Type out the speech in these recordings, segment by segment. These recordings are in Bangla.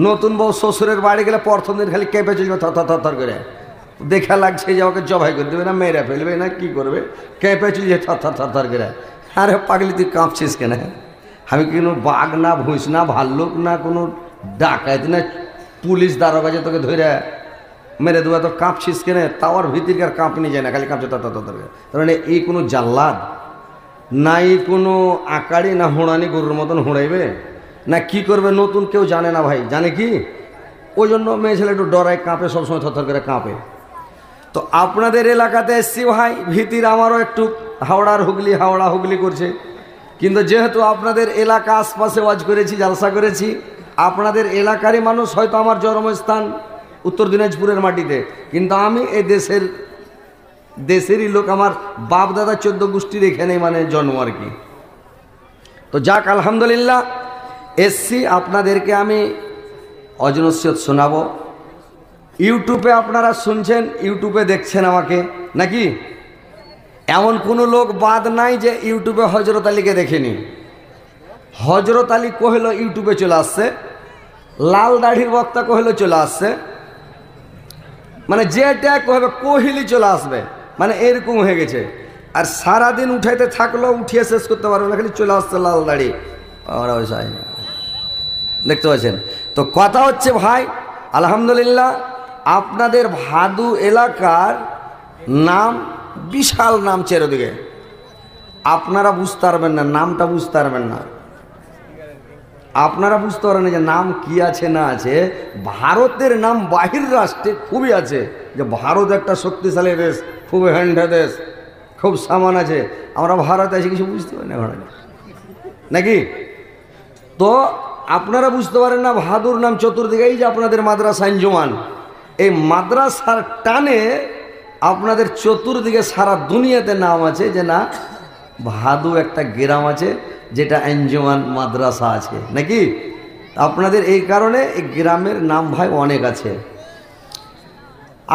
নতুন বউ শ্বশুরের বাড়ি গেলে প্রথম দিন খালি কেঁপে চলবে থর করে, দেখা লাগছে যে ওকে জবাই করে দেবে না মেরে ফেলবে না কি করবে, কেঁপে চলছে থর করে। আরে পাগলি তুই কাঁপছিস কেন? আমি কোনো বাঘ না, ভুঁস না, ভাল্লুক না, কোনো ডাকাইত না, পুলিশ দারোগা যে তোকে ধরে মেরে দেবে, তো কাঁপছিস কেন? তাওয়ার ভিতরকার কাঁপনি যায় না, খালি কাঁপছে থর করে। তার মানে এই কোনো জাল্লাদ নাই, কোনো আকাড়ি না হোঁড়ানি গরুর মতন হোঁড়াইবে না কি করবে, নতুন কেউ জানে না ভাই, জানে কি? ওই জন্য মেয়ে ছেলে একটু ডরায়, কাঁপে, সবসময় থর করে কাঁপে। তো আপনাদের এলাকাতে এসছি ভাই, ভীতির আমারও একটু হাওড়া হুগলি করছে, কিন্তু যেহেতু আপনাদের এলাকা আশপাশে ওয়াজ করেছি, জালসা করেছি, আপনাদের এলাকারই মানুষ, হয়তো আমার জন্মস্থান উত্তর দিনাজপুরের মাটিতে, কিন্তু আমি এই দেশেরই লোক, আমার বাপ দাদা 14 গোষ্ঠীর এখানে মানে জন্ম আর কি। তো যাক আলহামদুলিল্লাহ এসছি, আপনাদেরকে আমি অজনসিয়ত শোনাবো। ইউটিউবে আপনারা শুনছেন, ইউটিউবে দেখছেন আমাকে নাকি? এমন কোনো লোক বাদ নাই যে ইউটিউবে হজরত আলীকে দেখেনি। হজরত আলী কহিল ইউটিউবে চলে আসছে, লাল দাড়ির বক্তা কহিল চলে আসছে, মানে যেটা কহবে কহিলি চলে আসবে, মানে এরকম হয়ে গেছে। আর সারাদিন উঠাইতে থাকলো, উঠিয়ে শেষ করতে পারবে না, খালি চলে আসছে লাল দাড়ি। দেখতে পাচ্ছেন? তো কথা হচ্ছে ভাই আলহামদুলিল্লাহ, আপনাদের ভাদু এলাকার নাম বিশাল নাম, চারিদিকে আপনারা বুঝতে পারবেন না, নামটা বুঝতে পারবেন না, আপনারা বুঝতে পারেন যে নাম কি আছে না আছে। ভারতের নাম বাহির রাষ্ট্রে খুবই আছে, যে ভারত একটা শক্তিশালী দেশ, খুবই হ্যান্ডা দেশ, খুব সামান আছে। আমরা ভারতে আছি কিছু বুঝতে পারি না নাকি? তো আপনারা বুঝতে পারেন না, ভাদুর নাম চতুর্দিকে। এই যে আপনাদের মাদ্রাসা আঞ্জুমান, এই মাদ্রাসার টানে আপনাদের চতুর্দিকে সারা দুনিয়াতে নাম আছে যে না, ভাদু একটা গ্রাম আছে যেটা আঞ্জুমান মাদ্রাসা আছে নাকি? আপনাদের এই কারণে এই গ্রামের নাম ভাই অনেক আছে।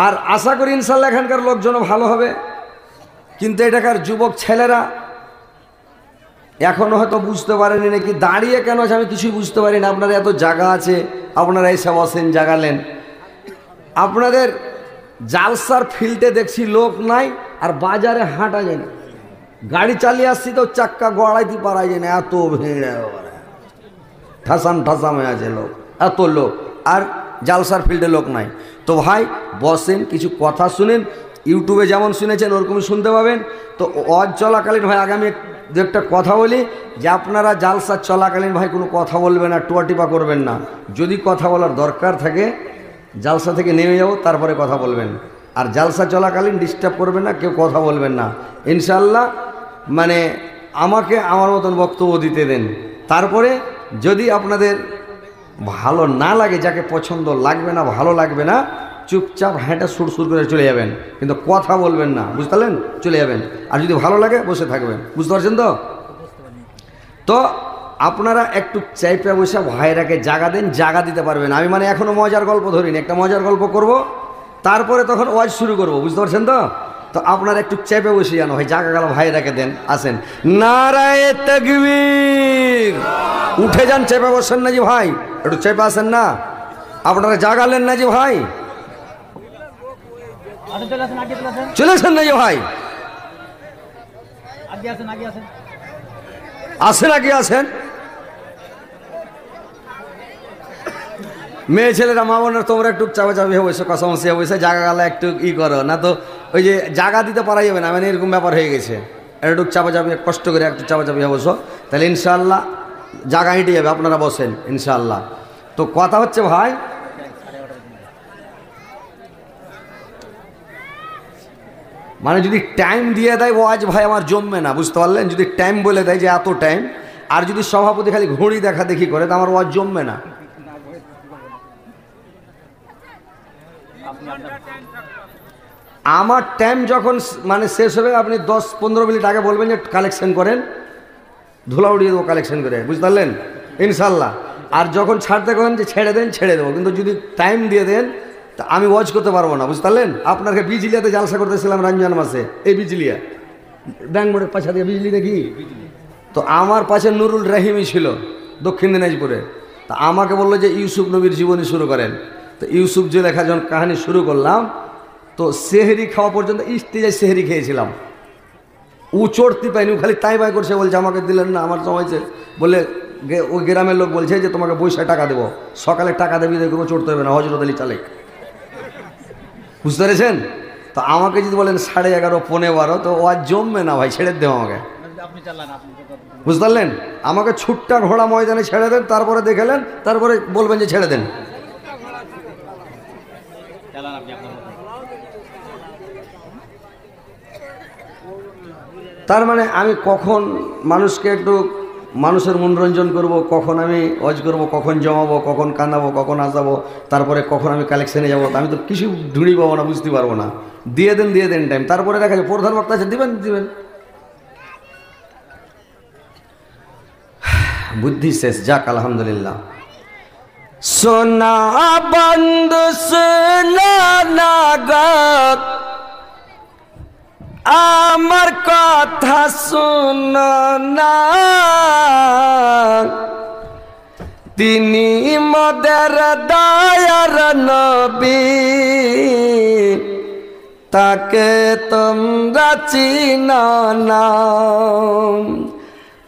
আর আশা করি ইনশাল্লাহ এখানকার লোকজনও ভালো হবে, কিন্তু এটাকার যুবক ছেলেরা এখনো হয়তো বুঝতে পারেনি নাকি দাঁড়িয়ে কেন আছে, আমি কিছুই বুঝতে পারি না। আপনাদের এত জায়গা আছে, আপনারা এসে বসেন, জাগালেন। আপনাদের জালসার ফিল্ডে দেখছি লোক নাই, আর বাজারে হাঁটা যায় না, গাড়ি চালিয়ে আসছি তো চাক্কা গড়াইতে পারা যায় না, এত ভিড়, ঠাসাম হয়ে আছে লোক, এত লোক, আর জালসার ফিল্ডে লোক নাই। তো ভাই বসেন, কিছু কথা শুনেন, ইউটিউবে যেমন শুনেছেন ওরকমই শুনতে পাবেন। তো ওয়াজ চলাকালীন ভাই আগামী দু একটা কথা বলি, যে আপনারা জালসা চলাকালীন ভাই কোনো কথা বলবেন না, টোয়াটিপা করবেন না। যদি কথা বলার দরকার থাকে জালসা থেকে নেমে যাবো, তারপরে কথা বলবেন। আর জালসা চলাকালীন ডিস্টার্ব করবেন না, কেউ কথা বলবেন না ইনশাল্লাহ। মানে আমাকে আমার মতন বক্তব্য দিতে দেন, তারপরে যদি আপনাদের ভালো না লাগে, যাকে পছন্দ লাগবে না, ভালো লাগবে না, চুপচাপ হেঁটে সুরসুর করে চলে যাবেন, কিন্তু কথা বলবেন না, বুঝতে পারলেন? চলে যাবেন। আর যদি ভালো লাগে বসে থাকবেন, বুঝতে পারছেন তো? তো আপনারা একটু চাইপে বসে ভাইরাকে জাগা দেন, জাগা দিতে পারবেন। আমি মানে এখনো মজার গল্প ধরিনি, একটা মজার গল্প করব, তারপরে তখন ওয়াজ শুরু করব, বুঝতে পারছেন তো? তো আপনারা একটু চেপে বসে জানো ভাই, জাগা গেল ভাইরাকে দেন, আসেন। নারায়ে তাকবীর, উঠে যান, চেপে বসেন না জি ভাই, একটু চেপে আসেন না, আপনারা জাগালেন না জি ভাই, চলেছেন না জি ভাই, আসেন আগে আসেন। মেয়ে ছেলেরা, মা বোনের, তোমরা একটু চাপাচাপি হয়েছে, কষামসি হয়েছে, জাগা গেলে একটু ই করো না, তো ওই যে জাগা দিতে পারা যাবে না, মানে এরকম ব্যাপার হয়ে গেছে। একটু চাপাচাপি কষ্ট করে একটু চাপাচাপি বসো, তাহলে ইনশাআল্লাহ জাগা হেঁটে যাবে। আপনারা বসেন ইনশাআল্লাহ। তো কথা হচ্ছে ভাই, মানে যদি টাইম দিয়ে দেয় ওয়াজ ভাই আমার জমবে না, বুঝতে পারলেন? যদি টাইম বলে দেয় যে এত টাইম, আর যদি সভাপতি খালি ঘড়ি দেখা দেখি করে, তো আমার ওয়াজ জমবে না। আমার টাইম যখন মানে শেষ হবে, আপনি 10-15 মিনিট আগে বলবেন যে কালেকশন করেন, ধুলা উড়িয়ে দেবো কালেকশন করে, বুঝতে পারলেন? ইনশাল্লাহ। আর যখন ছাড়তে করেন যে ছেড়ে দেন, ছেড়ে দেবো, কিন্তু যদি টাইম দিয়ে দেন তা আমি ওয়াজ করতে পারবো না, বুঝতে পারলেন? আপনাকে বিজলিয়াতে জালসা করতেছিলাম রমজান মাসে, এই বিজলিয়া ব্যাঙ্ক মোড়ের পাশে দিয়ে বিজলি দেখি, তো আমার পাশে নুরুল রাহিমই ছিল দক্ষিণ দিনাজপুরে। তা আমাকে বললো যে ইউসুফ নবীর জীবনী শুরু করেন। তো ইউসুফ জুলেখা যখন কাহিনী শুরু করলাম, তো সেহরি খাওয়া পর্যন্ত ইস্তেজায় সেহরি খেয়েছিলাম। ও চড়তে পাইনি, খালি তাই বাই করছে, বলছে আমাকে দিলেন না, আমার জমাইছে বলে। ওই গ্রামের লোক বলছে যে তোমাকে পয়সা টাকা দেবো, সকালে টাকা দেবি দেখবো, চড়তে হবে না, হজরত আলী চালেক। বুঝতে পেরেছেন? তো আমাকে যদি বলেন 11:30 12 তো ও আর জমবে না ভাই, ছেড়ে দেবো আমাকে। বুঝতে পারলেন? আমাকে ছুট্টা ঘোড়া ময়দানে ছেড়ে দেন, তারপরে দেখালেন, তারপরে বলবেন যে ছেড়ে দেন। তার মানে আমি কখন মানুষকে একটু মানুষের মনোরঞ্জন করব, কখন আমি ওয়াজ করব, কখন জমাবো, কখন কান্দাবো, কখন আসাবো, তারপরে কখন আমি কালেকশনে যাবো, আমি তো কিছু ঢুঁড়ি পাবো না, বুঝতে পারবো না। দিয়ে দেন টাইম, তারপরে দেখা যায় প্রধান বক্তা আছে, দিবেন। বুদ্ধি শেষ, যাক আলহামদুলিল্লাহ। সোনা বন্ধু সোনা নাগত আমার কথা শুনো না, তিনি মদের দয়ার নবী, তাকে তোমরা চিনো না।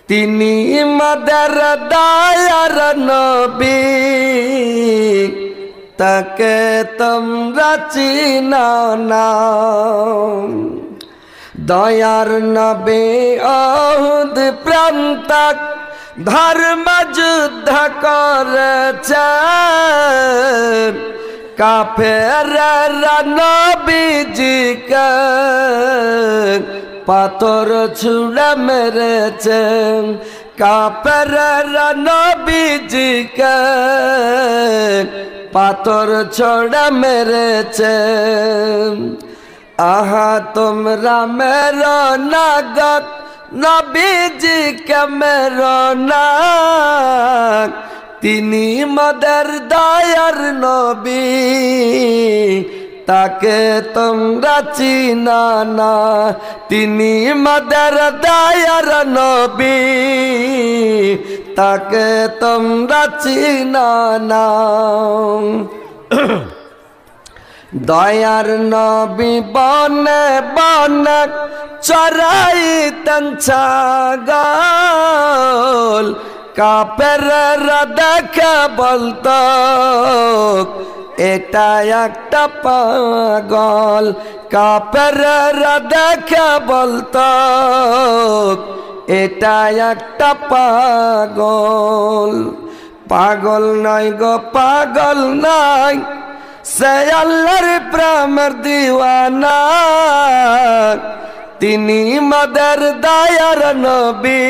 তিনি মদের দয়ার নবী, তাকে তোমরা চিনো না। দয়ার নবী অহুদ প্রান্তক ধর্ম যুদ্ধ করেছেন, কাফেররা নবীজিকে পাথর ছুঁড়ে মেরেছেন, কাফেররা নবীজিকে পাথর ছুঁড়ে মেরেছেন। আহা তোমরা মেরো না গো নবীজিকে মেরো না, তিনি মদের দয়ার নবী, তাকে তোমরা চিনো না। তিনি মদের দয়ার নবী, তাকে তোমরা চিনো না। দয়ার নবী বনে বনে চরাইতেন ছাগল, কাফেররা দেখে বলতো এটা একটা পাগল, কাফেররা দেখে বলতো এটা একটা পাগল। পাগল নয় গো পাগল নয়, সে আল্লাহর প্রেমের দিওয়ানা, তিনি মদের দয়ার নবী,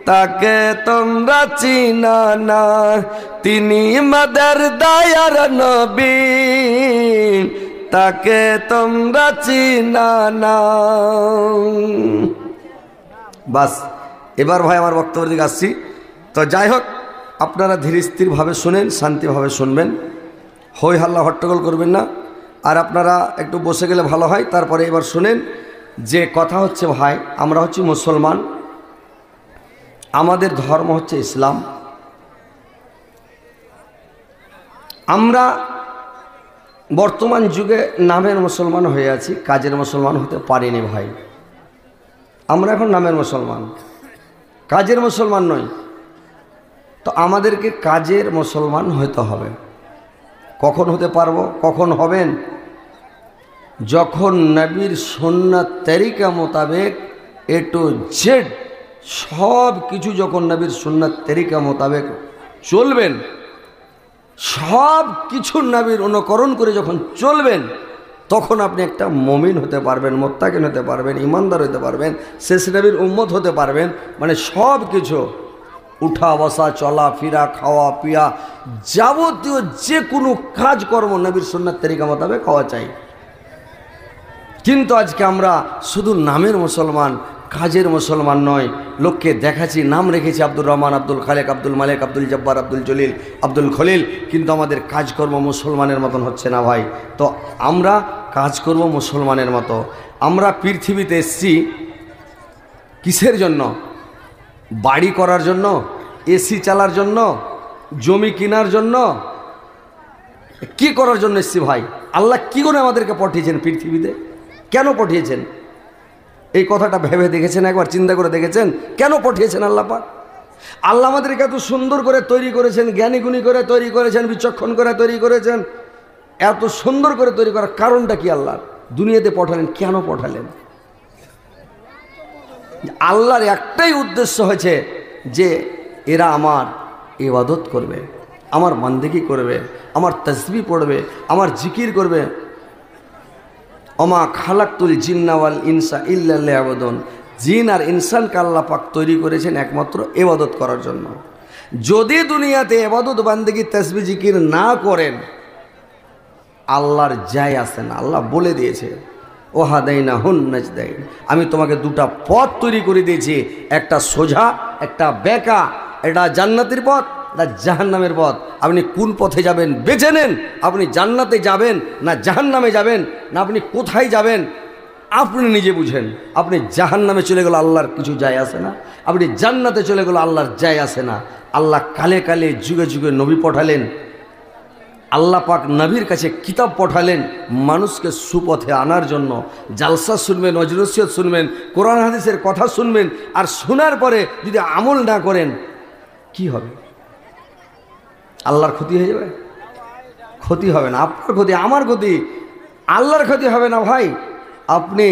তাকে তোমরা চিনো না। তিনি মদের দয়ার নবী, তাকে তোমরা চিনো না। বাস, এবার ভাই আমার বক্তব্যের দিকে আসছি। তো যাই হোক, আপনারা ধীর স্থিরভাবে শুনেন, শান্তিভাবে শুনবেন, হই হাল্লা হট্টগোল করবেন না। আর আপনারা একটু বসে গেলে ভালো হয়। তারপরে এবার শুনেন যে কথা হচ্ছে, ভাই আমরা হচ্ছি মুসলমান, আমাদের ধর্ম হচ্ছে ইসলাম। আমরা বর্তমান যুগে নামের মুসলমান হয়ে আছি, কাজের মুসলমান হতে পারিনি ভাই। আমরা এখন নামের মুসলমান, কাজের মুসলমান নই। তো আমাদেরকে কাজের মুসলমান হতে হবে। কখন হতে পারবো, কখন হবেন? যখন নবীর সুন্নাত তরিকা মোতাবেক এ টু জেড সব কিছু যখন নবীর সুন্নাত তরিকা মোতাবেক চলবেন, সব কিছু নবীর অনুকরণ করে যখন চলবেন, তখন আপনি একটা মুমিন হতে পারবেন, মুত্তাকিন হতে পারবেন, ইমানদার হতে পারবেন, শেষ নবীর উম্মত হতে পারবেন। মানে সব কিছু, উঠা বসা, চলা ফিরা, খাওয়া পিয়া, যাবতীয় যে কোনো কাজকর্ম নবীর সুন্নাত তরিকা মোতাবেক হওয়া চাই। কিন্তু আজকে আমরা শুধু নামের মুসলমান, কাজের মুসলমান নয়। লোককে দেখাচ্ছি, নাম রেখেছি আব্দুর রহমান, আব্দুল খালেক, আব্দুল মালেক, আব্দুল জব্বার, আব্দুল জলিল, আব্দুল খলিল, কিন্তু আমাদের কাজকর্ম মুসলমানের মতন হচ্ছে না ভাই। তো আমরা কাজ করব মুসলমানের মতো। আমরা পৃথিবীতে এসেছি কিসের জন্য? বাড়ি করার জন্য? এসি চালার জন্য, জমি কেনার জন্য, কি করার জন্য এসছি ভাই? আল্লাহ কি করে আমাদেরকে পাঠিয়েছেন পৃথিবীতে? কেন পাঠিয়েছেন? এই কথাটা ভেবে দেখেছেন? একবার চিন্তা করে দেখেছেন কেন পাঠিয়েছেন আল্লাহ পাক? আল্লাহ আমাদেরকে এত সুন্দর করে তৈরি করেছেন, জ্ঞানী গুণী করে তৈরি করেছেন, বিচক্ষণ করে তৈরি করেছেন। এত সুন্দর করে তৈরি করার কারণটা কি? আল্লাহ দুনিয়াতে পাঠালেন, কেন পাঠালেন? আল্লাহর একটাই উদ্দেশ্য হয়েছে যে এরা আমার ইবাদত করবে, আমার বান্দেগি করবে, আমার তাসবিহ পড়বে, আমার জিকির করবে। ওমা খালাকতুল জিন্না ওয়াল ইনসা ইল্লা লিয়াবুদুন। জিন আর ইনসানকে আল্লাহ পাক তৈরি করেছেন একমাত্র ইবাদত করার জন্য। যদি দুনিয়াতে ইবাদত বান্দেগি তাসবিহ জিকির না করেন, আল্লাহর যায় আসে না। আল্লাহ বলে দিয়েছে ওহাদাইনা হুন নাজদাইন, আমি তোমাকে দুটা পথ তৈরি করে দিয়েছি, একটা সোজা, একটা বেঁকা। এটা জান্নাতের পথ, এটা জাহান্নামের পথ। আপনি কোন পথে যাবেন বেছে নেন। আপনি জান্নাতে যাবেন না জাহান্নামে যাবেন, না আপনি কোথায় যাবেন আপনি নিজে বুঝেন। আপনি জাহান্নামে চলে গেলে আল্লাহর কিছু যায় আসে না, আপনি জান্নাতে চলে গেলে আল্লাহর যায় আসে না। আল্লাহ কালে কালে যুগে যুগে নবী পাঠালেন, আল্লাহ পাক নবীর কাছে কিতাব পাঠালেন মানুষকে সুপথে আনার জন্য। জালসা শুনবেন, নজরুসিয়ত শুনবেন, কোরআন হাদিসের কথা শুনবেন, আর শোনার পরে যদি আমল না করেন কি হবে? আল্লাহর ক্ষতি হয়ে যাবে? ক্ষতি হবে না, আপনার ক্ষতি, আমার ক্ষতি, আল্লাহর ক্ষতি হবে না ভাই। আপনি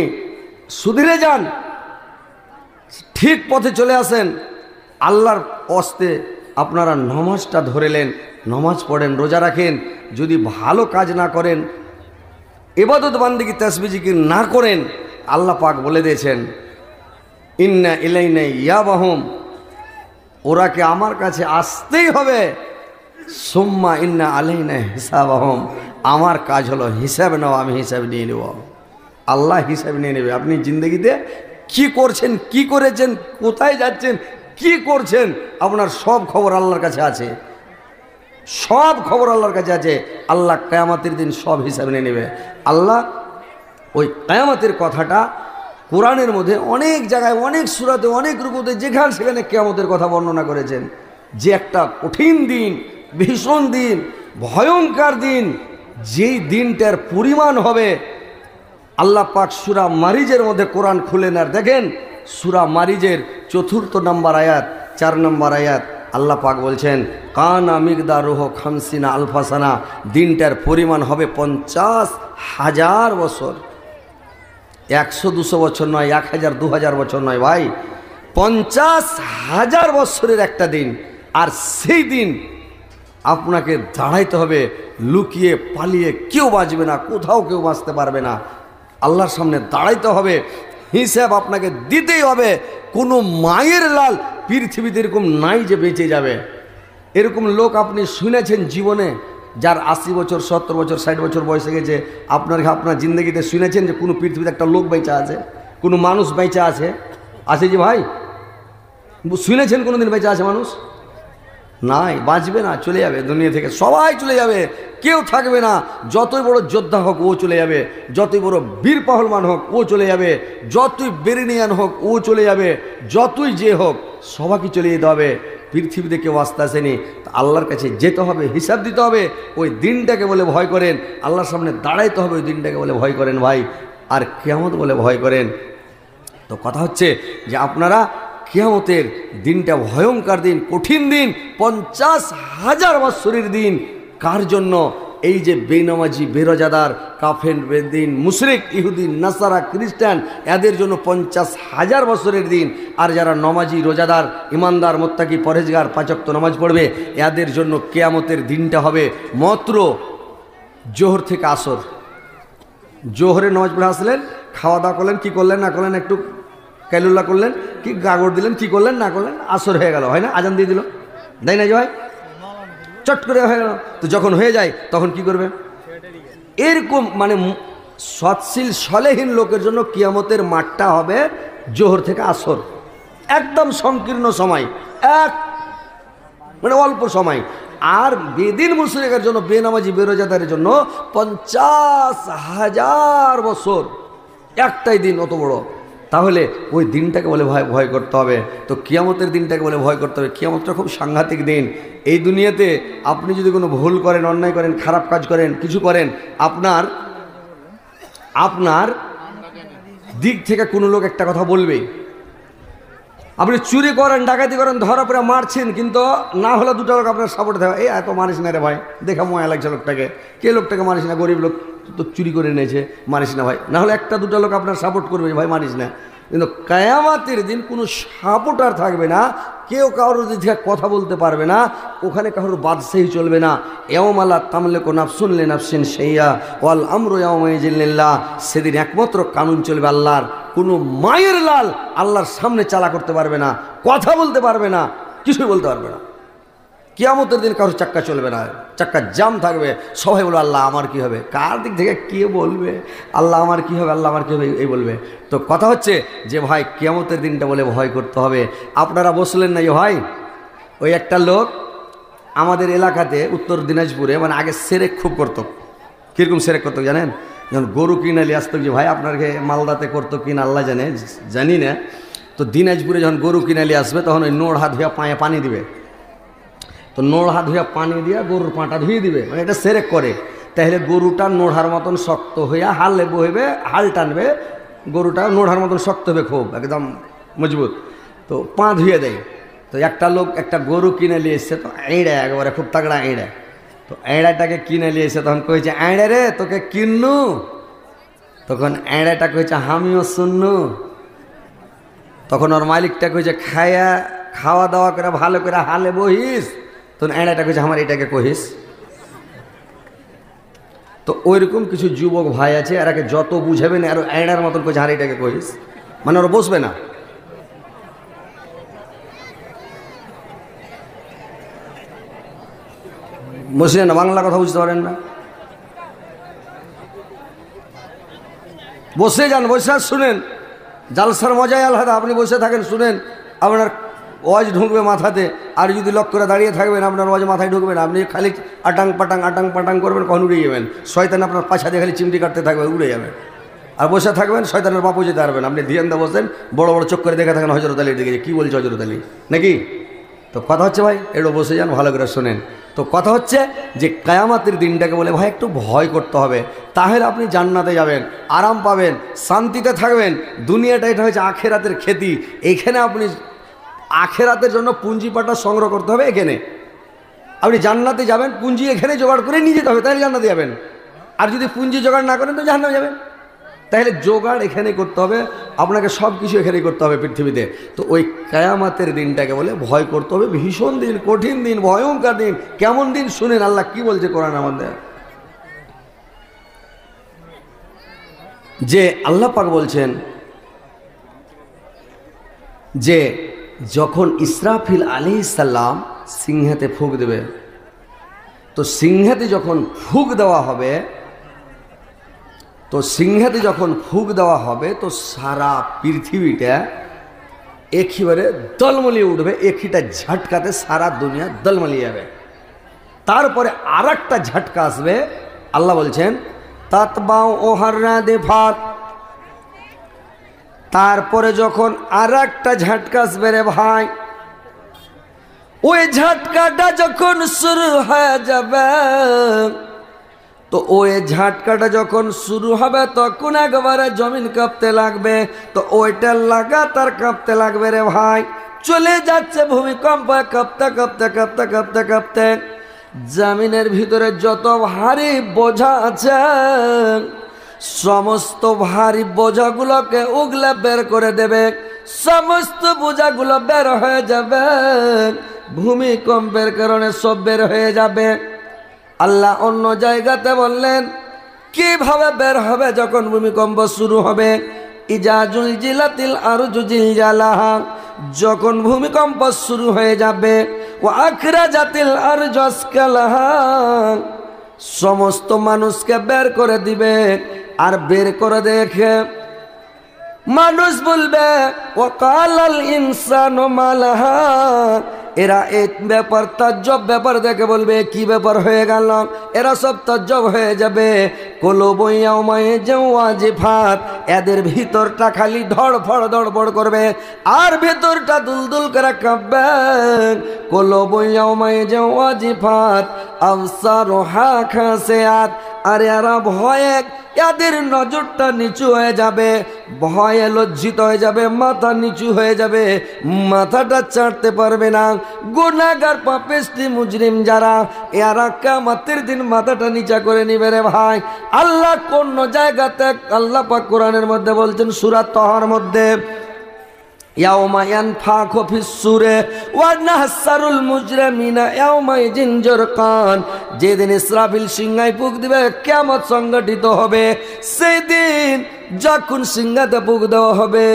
সুধরে যান, ঠিক পথে চলে আসেন। আল্লাহর অস্তে আপনারা নমাজটা ধরেলেন, নমাজ পড়েন, রোজা রাখেন। যদি ভালো কাজ না করেন, ইবাদত বান্দেগি তাসবিহ জিকির না করেন, আল্লাহ পাক বলে দিয়েছেন ইন্না ইলাইনা ইয়াবাহুম, ওরাকে আমার কাছে আসতেই হবে। সুম্মা ইন্না আলাইনা হিসাবাহুম, আমার কাজ হলো হিসাব নেওয়া, আমি হিসাব নিয়ে নেব। আল্লাহ হিসাব নিয়ে নেবে। আপনি জিন্দগিতে কি করছেন, কি করেছেন, কোথায় যাচ্ছেন, কি করছেন, আপনার সব খবর আল্লাহর কাছে আছে। সব খবর আল্লাহর কাছে আছে। আল্লাহ কিয়ামতের দিন সব হিসাব নিয়ে নেবে। আল্লাহ ওই কিয়ামতের কথাটা কোরআনের মধ্যে অনেক জায়গায়, অনেক সূরাতে, অনেক রূপতে, যেখানে সেখানে কিয়ামতের কথা বর্ণনা করেছেন। যে একটা কঠিন দিন, ভীষণ দিন, ভয়ঙ্কর দিন, যেই দিনটার পরিমাণ হবে। আল্লাহ পাক সূরা মারিজের মধ্যে কোরআন খুলেন আর দেখেন, সূরা মারিজের 4 নম্বর আয়াত, 4 নম্বর আয়াত, আল্লাহ পাক বলছেন কানা মিকদারুহু 50 আলফা সানা, দিনটার পরিমাণ হবে 50,000 বছর। 100-200 বছর নয়, 1000, 2000 বছর নয় ভাই, 50,000 বছরের একটা দিন। আর সেই দিন আপনাকে দাঁড়াইতে হবে, লুকিয়ে পালিয়ে কেউ বাঁচবে না, কোথাও কেউ বাঁচতে পারবে না। আল্লাহর সামনে দাঁড়াইতে হবে, হিসাব আপনাকে দিতেই হবে। কোনো মায়ের লাল পৃথিবীতে এরকম নাই যে বেঁচে যাবে। এরকম লোক আপনি শুনেছেন জীবনে, যার 80 বছর, 70 বছর, 60 বছর বয়সে গেছে? আপনার জিন্দগিতে শুনেছেন যে কোনো পৃথিবীতে একটা লোক বেঁচে আছে, কোনো মানুষ বেঁচে আছে? আছে যে ভাই? শুনেছেন কোনোদিন বেঁচে আছে মানুষ? নাই, বাঁচবে না, চলে যাবে দুনিয়া থেকে। সবাই চলে যাবে, কেউ থাকবে না। যতই বড় যোদ্ধা হোক ও চলে যাবে, যতই বড় বীর পাহলমান হোক ও চলে যাবে, যতই বেরিনিয়ান হোক ও চলে যাবে, যতই যে হোক সবাইকে চলে যেতে হবে। পৃথিবীতে কেউ আসতে আসেনি, আল্লাহর কাছে যেতে হবে, হিসাব দিতে হবে। ওই দিনটাকে বলে ভয় করেন, আল্লাহর সামনে দাঁড়াইতে হবে, ওই দিনটাকে বলে ভয় করেন ভাই। আর কিয়ামত বলে ভয় করেন। তো কথা হচ্ছে যে আপনারা কিয়ামতের দিনটা ভয়ঙ্কর দিন, কঠিন দিন, 50,000 বছরের দিন। কার জন্য? এই যে বেনামাজি, বেরোজাদার, কাফের, বেদিন, মুশরিক, ইহুদি, নাসারা, খ্রিস্টান, এদের জন্য 50,000 বছরের দিন। আর যারা নমাজি, রোজাদার, ইমানদার, মোত্তাকি, পরহেজগার, 5 ওয়াক্ত নামাজ পড়বে, এদের জন্য কিয়ামতের দিনটা হবে মাত্র জোহর থেকে আসর। জোহরে নামাজ পড়ে আসলেন, খাওয়া দাওয়া করলেন, কি করলেন না করলেন, একটু কাইলুল্লাহ করলেন, কি গাগর দিলেন, কি করলেন না করলেন, আসর হয়ে গেল, হয় না? আজান দিয়ে দিল, তাই না যে ভাই? চট করে হয়ে গেল। তো যখন হয়ে যায় তখন কি করবে? এরকম মানে সৎশীল সলেহীন লোকের জন্য কিয়ামতের মাঠটা হবে জোহর থেকে আসর, একদম সংকীর্ণ সময়, মানে অল্প সময়। আর বেদিন মুশরিকের জন্য, বেনামাজি, বেরোজাদারের জন্য 50,000 বছর, একটাই দিন অত বড়। তাহলে ওই দিনটাকে বলে ভয় করতে হবে। তো কিয়ামতের দিনটাকে বলে ভয় করতে হবে। কিয়ামতটা খুব সাংঘাতিক দিন। এই দুনিয়াতে আপনি যদি কোনো ভুল করেন, অন্যায় করেন, খারাপ কাজ করেন, কিছু করেন, আপনার দিক থেকে কোনো লোক একটা কথা বলবে। আপনি চুরি করেন, ডাকাতি করেন, ধরা পড়ে মারছেন, কিন্তু না হলে দুটো লোক আপনার সাপোর্ট দেওয়া, এই এত মারিস না রে ভাই, দেখা ময়া লাগছে লোকটাকে, কে লোকটাকে মারিস না, গরিব লোক তো চুরি করে নিয়েছে, মারিস না ভাই। না হলে একটা দুটো লোক আপনার সাপোর্ট করবে, ভাই মারিস না। কিন্তু কিয়ামতের দিন কোনো সাপোর্টার থাকবে না, কেউ কারোর দিক থেকে কথা বলতে পারবে না, ওখানে কারোর বাদশাহী চলবে না। ইয়াউমালা তামলিকু নাফসুন লিনাফসিন শাইআ ওয়াল আমরু ইয়াউমাইযিন লিল্লাহ। সেদিন একমাত্র কানুন চলবে আল্লাহর। কোনো মায়ের লাল আল্লাহর সামনে চালা করতে পারবে না, কথা বলতে পারবে না, কিছুই বলতে পারবে না। কিয়ামতের দিন কারোর চাক্কা চলবে না, চাক্কা জাম থাকবে। সবাই বলবে আল্লাহ আমার কি হবে, কার দিক থেকে কে বলবে আল্লাহ আমার কি হবে, আল্লাহ আমার কি হবে, এই বলবে। তো কথা হচ্ছে যে ভাই কিয়ামতের দিনটা বলে ভয় করতে হবে। আপনারা বসলেন না যে ভাই, ওই একটা লোক আমাদের এলাকাতে উত্তর দিনাজপুরে, মানে আগে সেরেক খুব করতো। কীরকম সেরেক করতো জানেন? যখন গরু কিনে নিয়ে আসতো, যে ভাই আপনাকে মালদাতে করতো কিনা আল্লাহ জানে, জানি না। তো দিনাজপুরে যখন গরু কিনে নিয়ে আসবে, তখন ওই নোড় হাত ধুয়ে পায়ে পানি দিবে। তো নোড়া ধুয়ে পানি দিয়ে গরুর পাটা ধুয়ে দিবে, মানে এটা সেরেক করে। তাহলে গরুটা নোড়ার মতন শক্ত হইয়া হালে বইবে, হাল টানবে, গরুটা নোড়ার মতন শক্ত হবে, খুব একদম মজবুত। তো পা ধুয়ে দেয়। তো একটা লোক একটা গরু কিনে নিয়ে এসছে, তো এঁড়ে একেবারে খুব তাগড়া এঁড়ে। তো এঁড়াটাকে কিনে নিয়ে এসে তখন কয়েছে, এঁড়ে রে তোকে কিন্নু? তখন এঁড়াটা কয়েছে আমিও শুননু। তখন ওর মালিকটা কয়েছে খাওয়া দাওয়া করে ভালো করে হালে বহিস। তখন এঁড়াটা কইছে আমার এটাকে কহিস। তো ওইরকম কিছু যুবক ভাই আছে, এরাকে যত বুঝাবেন আর এঁড়ার মতন কইছে আর এটাকে কহিস, মানে ওরা বসবে না। বসলেন না, বাংলা কথা বুঝতে পারেন না, বসে যান, বসে শুনেন। জালসার মজাই আলাদা। আপনি বসে থাকেন, শুনেন, আপনার ওয়াজ ঢুকবে মাথাতে। আর যদি লক করে দাঁড়িয়ে থাকবেন, আপনার ওয়াজ মাথায় ঢুকবে না। আপনি খালি আটাং পাটাং করবেন, কখন উড়ে যাবেন। শয়তান আপনার পাছা দিয়ে খালি চিমটি কাটতে থাকবে, উড়ে যাবেন। আর বসে থাকবেন, শয়তানের বাপু যেতে পারবেন। আপনি ধ্যান দিয়ে বসেন, বড় বড় চোখ করে দেখে থাকেন হযরত আলীর দিকে, কী বলছে হযরত আলী নাকি। তো কথা হচ্ছে ভাই, একটু বসে যান, ভালো করে শোনেন। তো কথা হচ্ছে যে কিয়ামতের দিনটাকে বলে ভাই একটু ভয় করতে হবে। তাহলে আপনি জান্নাতে যাবেন, আরাম পাবেন, শান্তিতে থাকবেন। দুনিয়াটা এটা হচ্ছে আখেরাতের খেতি। এইখানে আপনি আখেরাতের জন্য পুঁজিপাটা সংগ্রহ করতে হবে। এখানে আপনি জান্নাতে যাবেন, পুঁজি এখানে জোগাড় করে নিয়ে যেতে হবে, তাহলে জান্নাতে যাবেন। আর যদি পুঁজি জোগাড় না করেন তো জাহান্নামে যাবেন। তাহলে জোগাড় এখানে করতে হবে, আপনাকে সব কিছু এখানেই করতে হবে পৃথিবীতে। তো ওই কিয়ামতের দিনটাকে বলে ভয় করতে হবে। ভীষণ দিন, কঠিন দিন, ভয়ঙ্কর দিন। কেমন দিন শুনেন আল্লাহ কি বলছে কোরআন আমাদের। যে আল্লাহ পাক বলছেন যে যখন ইসরাফিল আলাইহিস সালাম সিংহাতে ফুঁক দেবে, তো সিংহাতে যখন ফুঁক দেওয়া হবে, তো সিংহাতে যখন ফুঁক দেওয়া হবে, তো সারা পৃথিবীটা একেবারে দলমলিয়ে উঠবে। একইটা ঝাটকাতে সারা দুনিয়া দলমলিয়ে যাবে। তারপরে আর একটা ঝাটকা আসবে। আল্লাহ বলছেন তাতবাউ ওহাররা দেফাত। তারপরে যখন আর একটা ঝাটকা আসবে রে ভাই, ওই ঝাটকাটা যখন শুরু হয়ে যাবে, তো ওই ঝাটকাটা যখন শুরু হবে তখন একবারে জমিন কাঁপতে লাগবে। তো ওইটা লাগাতার কাঁপতে লাগবে রে ভাই। চলে যাচ্ছে ভূমিকম্প, কাঁপতে কাঁপতে কাঁপতে কাঁপতে কাঁপতে জমিনের ভিতরে যত ভারী বোঝা আছে, সমস্ত ভারী বোঝাগুলোকে উগলে বের করে দেবে। সমস্ত বোঝাগুলো বের হয়ে যাবে, ভূমিকম্পের কারণে সব বের হয়ে যাবে। আল্লাহ অন্য জায়গাতে বললেন কিভাবে বের হবে যখন ভূমিকম্প শুরু হবে। ইজা জুলজিলাতিল আরজু জিলজালাহা, যখন ভূমিকম্প শুরু হয়ে যাবে। ওয়া আখরাজাতিল আরজু আসকালাহা, সমস্ত মানুষকে বের করে দিবে। আর বের করে দেখে মানুষ বলবে ওয়াকালাল ইনসানু মালাহা, এরা এই ব্যাপার তাজ্জব ব্যাপার দেখে বলবে কি ব্যাপার হয়ে গেল। এরা সব তাজ্জব হয়ে যাবে। কুলুবু ইয়াউমাইযিন ওয়াজিফাত, এদের ভিতরটা খালি ধড়ফড় ধড়ফড় করবে আর ভেতরটা দুলদুল করে কাঁপবে। কলবু ইয়াউমা ওয়াজিফাত আবসারুহা খাসিয়াত। আর এরা ভয়ে এদের নজরটা নিচু হয়ে যাবে, ভয়ে লজ্জিত হয়ে যাবে, মাথা নিচু হয়ে যাবে, মাথাটা চাটতে পারবে না। গুনাহগার পাপিষ্টি মুজরিম যারা, এরা কিয়ামতের দিন মাথাটা নিচা করে নিবে রে ভাই। আল্লাহ কোন জায়গাতে আল্লাহ পাক কোরআনের মধ্যে বলছেন সূরা তাহার মধ্যে, ইয়াউমা ইয়ানফাখু ফিস-সূরি ওয়া নাহসারুল মুজরিমিনা ইয়াউমাইযিন যুরকান। যেদিন ইসরাফিল সিংহায় ফুঁক দিবে, কিয়ামত সংগঠিত হবে। সেদিন যখন সিংহাতে ফুঁক দেওয়া হবে,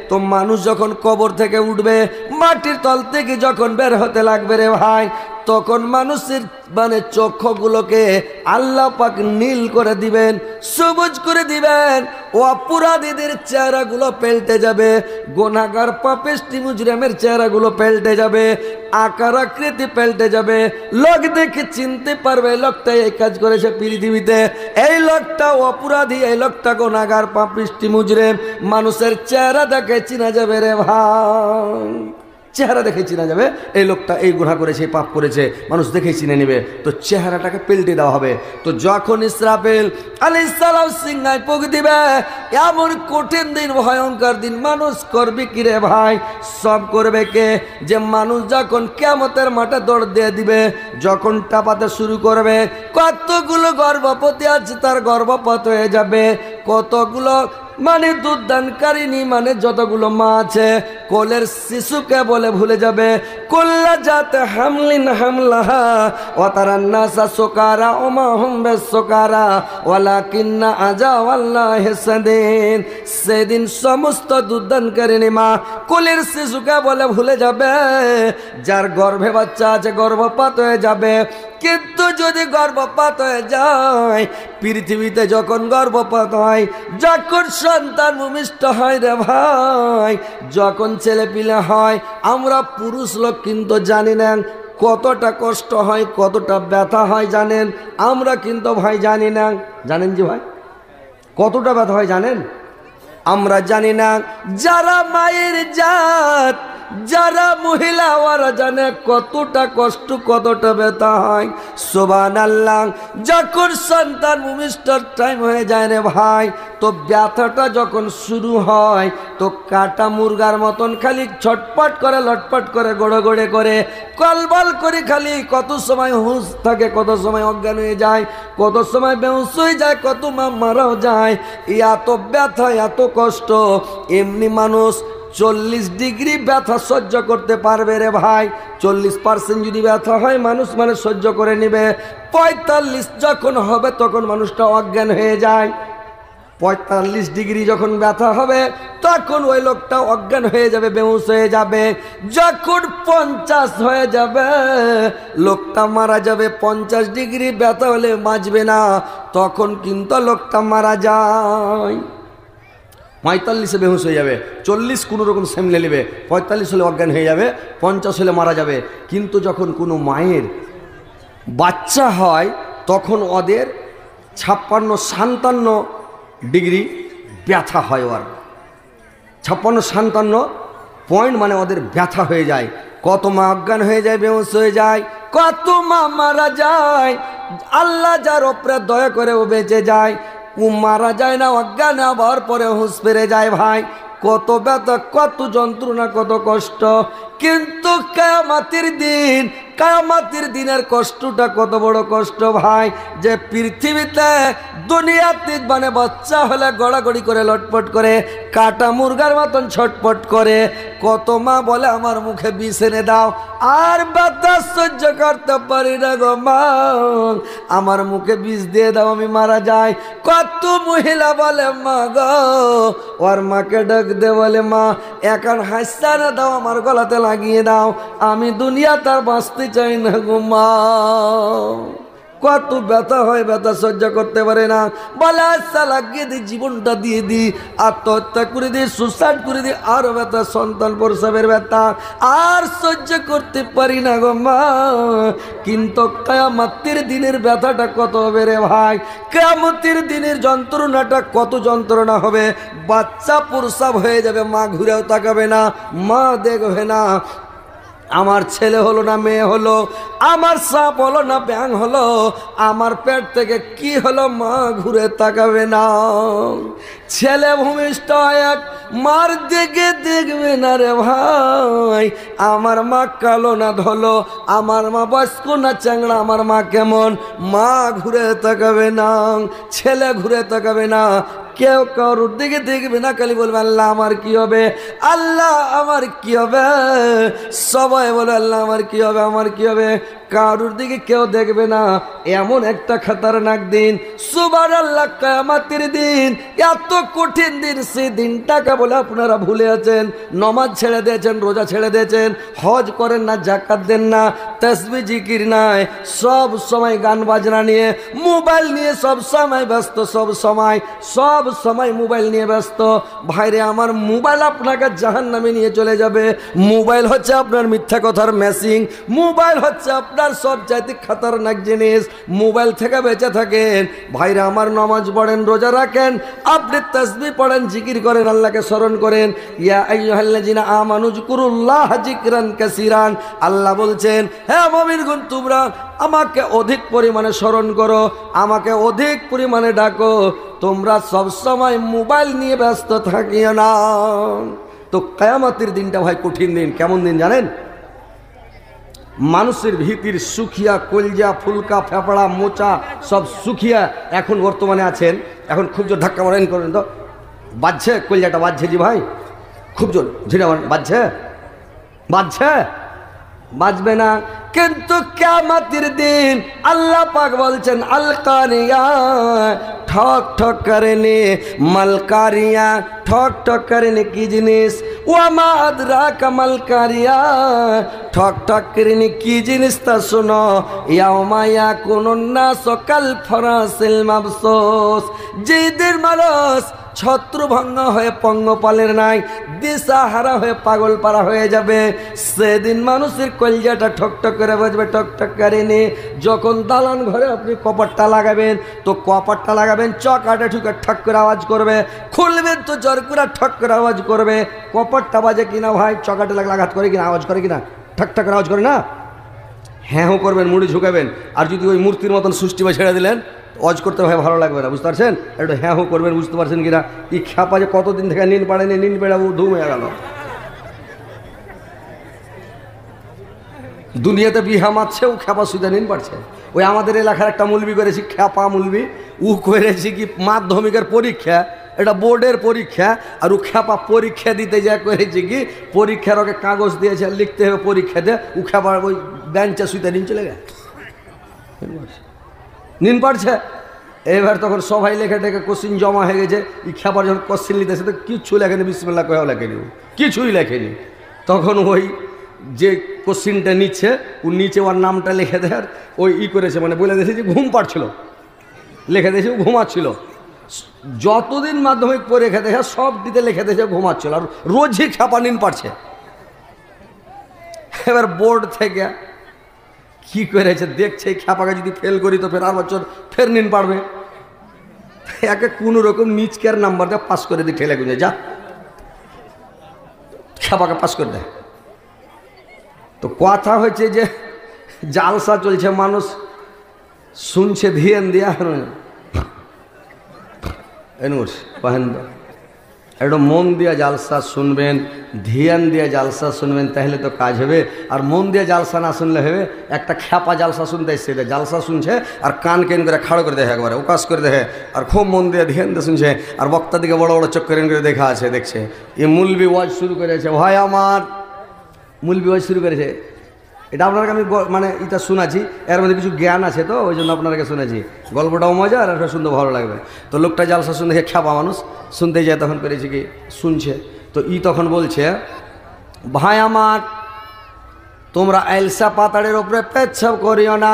তো মানুষ যখন কবর থেকে উঠবে, মাটির তল থেকে যখন বের হতে লাগবে রে ভাই, তখন মানুষের চক্ষুগুলোকে আল্লাহ পাক নীল করে দিবেন, সবুজ করে দিবেন। ও অপরাধীদের চেহারাগুলো পেল্টে যাবে, গুনাহগার পাপিষ্টি মুজরিমের চেহারাগুলো পেল্টে যাবে, আকার আকৃতি পেল্টে যাবে। লোক দেখে চিনতে পারবে লোকটা এই কাজ করেছে পৃথিবীতে, এই লোকটা অপরাধী, এই লোকটা গুনাহগার পাপিষ্টি মুজরিম। মানুষের চেহারা দেখে চিনা যাবে রে ভাই, চেহারা দেখে চিনা যাবে এই লোকটা এই গুনাহ করেছে, এই পাপ করেছে, মানুষ দেখেই চিনে নেবে। তো চেহারাটাকে পেল্টে দেওয়া হবে। তো যখন ইসরাফিল আলাইহিস সালাম সিংহায় ফুঁক দিবে, এমন কঠিন দিন, ভয়ঙ্কর দিন, মানুষ করবে কি রে ভাই? সব করবে কে? যে মানুষ যখন কিয়ামতের মাঠে দৌড় দিয়ে দিবে, যখন টাপাতে শুরু করবে, কতগুলো গর্ভবতী আছে তার গর্ভপাত হয়ে যাবে, কতগুলো দুধ দানকারিনী যতগুলো মা আছে কোলের শিশুকে বলে ভুলে যাবে। কুল্লা জাতে হামলিন হামলাহা ওয়া তারান নাসা সুকারা ওয়া মা হুম বিসুকারা ওয়ালাকিন্না আযাওয়াল্লাহি সাদীদ। সেদিন সমস্ত দুধ দানকারিনী মা কোলের শিশুকে বলে ভুলে যাবে, যার গর্ভে বাচ্চা আছে গর্ভপাত হয়ে যাবে। কিন্তু যদি গর্ভপাত হয়ে যায়, পৃথিবীতে যখন গর্ভপাত হয়, যখন সন্তান ভূমিষ্ঠ হয় রে ভাই, যখন ছেলে পিলে হয়, আমরা পুরুষ লোক কিন্তু জানি না কতটা কষ্ট হয়, কতটা ব্যথা হয় জানেন? আমরা কিন্তু ভাই জানি না। জানেন যে ভাই কতটা ব্যথা হয় জানেন? আমরা জানি না। যারা মায়ের জাত, যারা মহিলা, ওরা জানে কতটা কষ্ট, কতটা ব্যথা হয়। সুবহানাল্লাহ। যখন সন্তান ভূমিষ্ঠর টাইম হয়ে যায় রে ভাই, তো ব্যথাটা যখন শুরু হয়, তো কাটা মুরগার মতন খালি ছটপট করে, লটপট করে, গড়ে করে, কলবল করে, খালি কত সময় হুঁশ থাকে, কত সময় অজ্ঞান হয়ে যায়, কত সময় বেহুশ হয়ে যায়, কত মারাও যায়। এত ব্যথা, এত কষ্ট। এমনি মানুষ 40 ডিগ্রি ব্যথা সহ্য করতে পারবে রে ভাই। 40% যদি ব্যথা হয়, মানুষ সহ্য করে নেবে। 45 যখন হবে, তখন মানুষটা অজ্ঞান হয়ে যায়। 45 ডিগ্রি যখন ব্যথা হবে, তখন ওই লোকটা অজ্ঞান হয়ে যাবে, বেহুশ হয়ে যাবে। যখন 50 হয়ে যাবে, লোকটা মারা যাবে। 50 ডিগ্রি ব্যথা হলে বাঁচবে না, তখন কিন্তু লোকটা মারা যায়। 45-এ বেহুশ হয়ে যাবে, 40 কোনো রকম সামলে নেবে, 45 হলে অজ্ঞান হয়ে যাবে, 50 হলে মারা যাবে। কিন্তু যখন কোনো মায়ের বাচ্চা হয়, তখন ওদের 56-57 ডিগ্রি ব্যথা হয়। ওর 56-57 পয়েন্ট ওদের ব্যথা হয়ে যায়। কত মা অজ্ঞান হয়ে যায়, বেহুশ হয়ে যায়, কত মা মারা যায়। আল্লাহ যার ওপরে দয়া করে ও বেঁচে যায়, ও মারা যায় না, অজ্ঞান হওয়ার পরে হুঁশ ফিরে যায়। ভাই কত ব্যথা, কত যন্ত্রণা, কত কষ্ট। কিন্তু কিয়ামতের দিন, কিয়ামতের দিনের কষ্টটা কত বড় কষ্ট ভাই, যে পৃথিবীতে দুনিয়াতে বাচ্চা হলে গড়াগড়ি করে, লটপট করে, কাটা মুরগার মতন ছটপট করে। কত মা বলে আমার মুখে বিষ এনে দাও, আর ব্যথা সহ্য করতে পারি না গো মা, আমার মুখে বিষ দিয়ে দাও, আমি মারা যাই। কত মহিলা বলে মা গো, ওর মাকে ডাক দে, বলে মা এখন হাসা না দাও, আমার গলাতে লাগিয়ে দাও, আমি দুনিয়া তার বাঁচতে চাই না গো মা। কত ব্যথা হয়, ব্যথা সহ্য করতে পারে না, বলে আচ্ছা লাগিয়ে দিই, জীবনটা দিয়ে দিই, আত্মহত্যা করে দিই, সুসাইড করে দিই। আরো ব্যথা, সন্তান প্রসবের ব্যথা, আর সহ্য করতে পারি না গো মা। কিন্তু কিয়ামতের দিনের ব্যথাটা কত হবে রে ভাই, কিয়ামতের দিনের যন্ত্রণাটা কত যন্ত্রণা হবে। বাচ্চা প্রসব হয়ে যাবে, মা ঘুরেও তাকাবে না, মা দেখবে না আমার ছেলে হলো না মেয়ে হলো, আমার সাপ হলো না ব্যাঙ হলো, আমার পেট থেকে কি হলো, মা ঘুরে তাকাবে না। ছেলে ভূমিষ্ঠ এক মার দিকে দেখবে না রে ভাই, আমার মা কালো না ধলো, আমার মা বয়স্ক না চ্যাংড়া, আমার মা কেমন, মা ঘুরে তাকাবে না, ছেলে ঘুরে তাকাবে না, কেউ কারোর দিকে দেখবে না, খালি বলবে আল্লাহ আমার কি হবে, আল্লাহ আমার কি হবে, সবাই বলে আল্লাহ আমার কি হবে, আমার কি হবে, কারোর দিকে কেউ দেখবে না। এমন একটা খতরনাক দিন, সুবহানাল্লাহ, কিয়ামতের দিন, এত কঠিন দিন, সেই দিনটাকে বলে আপনারা ভুলে আছেন, নামাজ ছেড়ে দিয়েছেন, রোজা ছেড়ে দিয়েছেন, হজ করেন না, যাকাত দেন না, তাসবিহ জিকির নাই, সব সময় গান বাজনা নিয়ে, মোবাইল নিয়ে সব সময় ব্যস্ত, সব সময় মোবাইল নিয়ে ব্যস্ত। ভাইরে আমার, মোবাইল আপনাকে জাহান্নামে নিয়ে চলে যাবে। মোবাইল হচ্ছে আপনার মিথ্যা কথার মেশিন, মোবাইল হচ্ছে আপনার সব চাইতে খতরনাক জিনিস। মোবাইল থেকে বেঁচে থাকেন ভাইরা আমার, নামাজ পড়েন, রোজা রাখেন, আপনি তাসবিহ পড়েন, জিকির করেন, আল্লাহকে স্মরণ করেন। ইয়া আইয়ুহাল্লাযিনা আমানু যিকুরুল্লাহ যিকরান কাসীরান, আল্লাহ বলছেন হে মুমিনগণ তোমরা আমাকে অধিক পরিমাণে স্মরণ করো, আমাকে অধিক পরিমাণে ডাকো, তোমরা সব সময় মোবাইল নিয়ে ব্যস্ত থাকিও না। তো কিয়ামতের দিনটা ভাই কঠিন দিন। কেমন দিন জানেন? মানুষের ভিতির সুখিয়া, কলজা, ফুলকা, ফেপড়া, মোচা সব সুখিয়া এখন বর্তমানে আছেন। এখন খুব জোর ধাক্কা মারেন করেন তো, বাজছে কলজাটা, বাজছে জি ভাই, খুব জোর ঝিড়ে বাজছে, বাজবে না। কিন্তু কিয়ামতের দিন আল্লাহ পাক বলছেন আল কারিয়া, ঠক ঠক করেনি, মাল কারিয়া, ঠক ঠক করেনি কি জিনিস, ওয়ামা আদরাকা মাল কারিয়া, ঠক ঠক করেনি কি জিনিস তা শোনো, ইয়াউমা ইয়াকুনুন নাসু কাল ফারাসিল মাবসুস, যেদিন মানুষ ছত্রভঙ্গ হয়ে পঙ্গপালের নাই, দিশাহারা হয়ে পাগল পারা হয়ে যাবে, সেদিন মানুষের কলজাটা ঠকঠক করে বাজবে, ঠকঠক করেনি। যখন দালান ঘরে আপনি কপারটা লাগাবেন, তো কপারটা লাগাবেন চকাটা ঠুকে ঠক করে আওয়াজ করবে, খুলবেন তো জোর করে ঠক করে আওয়াজ করবে। কপারটা বাজে কিনা ভাই, চকাটা লাগলে আঘাত করে কিনা, আওয়াজ করে কিনা, ঠক ঠক করে আওয়াজ করে না, হ্যাঁ করবেন, মুড়ি ঝুঁকাবেন। আর যদি ওই মূর্তির মতন সৃষ্টি বা ছেড়ে দিলেন, অজ করতে ভাই ভালো লাগবে না, বুঝতে পারছেন? একটু হ্যাঁ করবেন, বুঝতে পারছেন কিনা? এই খ্যাপা যে কতদিন থেকে নিন পাড়েনি, নিন পেড়াবো ধুম হয়ে গেল। দুনিয়াতে বিহা মারছে, ও খ্যাপা সুইদা নিন পারছে। ওই আমাদের এলাকার একটা মুলবি করেছি, খ্যাপা মুলবি, ও করেছি কি মাধ্যমিকের পরীক্ষা, এটা বোর্ডের পরীক্ষা, আর ও খ্যাপা পরীক্ষা দিতে যা করেছি কি, পরীক্ষার ওকে কাগজ দিয়েছে লিখতে হবে পরীক্ষাতে, ও খ্যাপা ওই বেঞ্চে সুইতে নিন চলে গেছে, নিন পারছে। এবার তখন সবাই লেখে টেখে কোশ্চিন জমা হয়ে গেছে, এই খ্যাপার যখন কোশ্চিন লিখতেছে তো কিচ্ছু লেখেনি, বিসমিল্লাহ কয়েও লেখেনি, কিছুই লেখেনি। তখন ওই যে কোশ্চিনটা নিচ্ছে, ও নিচে ওর নামটা লিখে দেয়, ওই করেছে, মানে বলে দিয়েছে যে ঘুম পাড়ছিল, লিখে দিয়েছে ও ঘুমাচ্ছিল। যতদিন মাধ্যমিক পরীক্ষা দেখে সব দিতে লিখে দিয়েছে ঘুমাচ্ছিল, আর রোজই খ্যাপা নিন পারছে। এবার বোর্ড থেকে কি করেছে দেখছে, এই খ্যাপাকে যদি ফেল করি তো ফের আর বছর ফের নিন পারবে, একে কোনো রকম নিচকের নাম্বার দিয়ে পাস করে দিয়ে ঠেলে গুঁজে যা, খ্যাপাকে পাস করে দেয়। তো কথা হয়েছে যে জালসা চলছে, মানুষ শুনছে ধ্যান দিয়া, একটু মন দিয়া জালসা শুনবেন, ধ্যান দিয়ে জালসা শুনবেন, তাহলে তো কাজ হবে। আর মন দিয়ে জালসা না শুনলে হবে, একটা খ্যাপা জালসা শুনতে এসছে, জালসা শুনছে আর কান কেন করে খাড়ো করে দেখে, একবারে উকাস করে দেখে, আর খুব মন দিয়ে ধ্যান দিয়ে শুনছে, আর বক্তা দিকে বড় বড় চোখ করে দেখা আছে, দেখছে এ মুলবি ওয়াজ শুরু করেছে। ভাই আমার, মুলবি ওয়াজ শুরু করেছে, এটা আপনাকে আমি মানে এটা শোনাচ্ছি, এর মধ্যে কিছু জ্ঞান আছে, তো ওই জন্য আপনাকে শোনাচ্ছি, গল্পটাও মজা আর এটা শুনতে ভালো লাগবে। তো লোকটা জালসা শুনে দেখে খ্যাপা মানুষ শুনতে যায়, তখন করেছে কি শুনছে, তো তখন বলছে ভাই আমার, তোমরা আইলসা পাতাড়ের উপরে পেচ্ছাপ করিও না,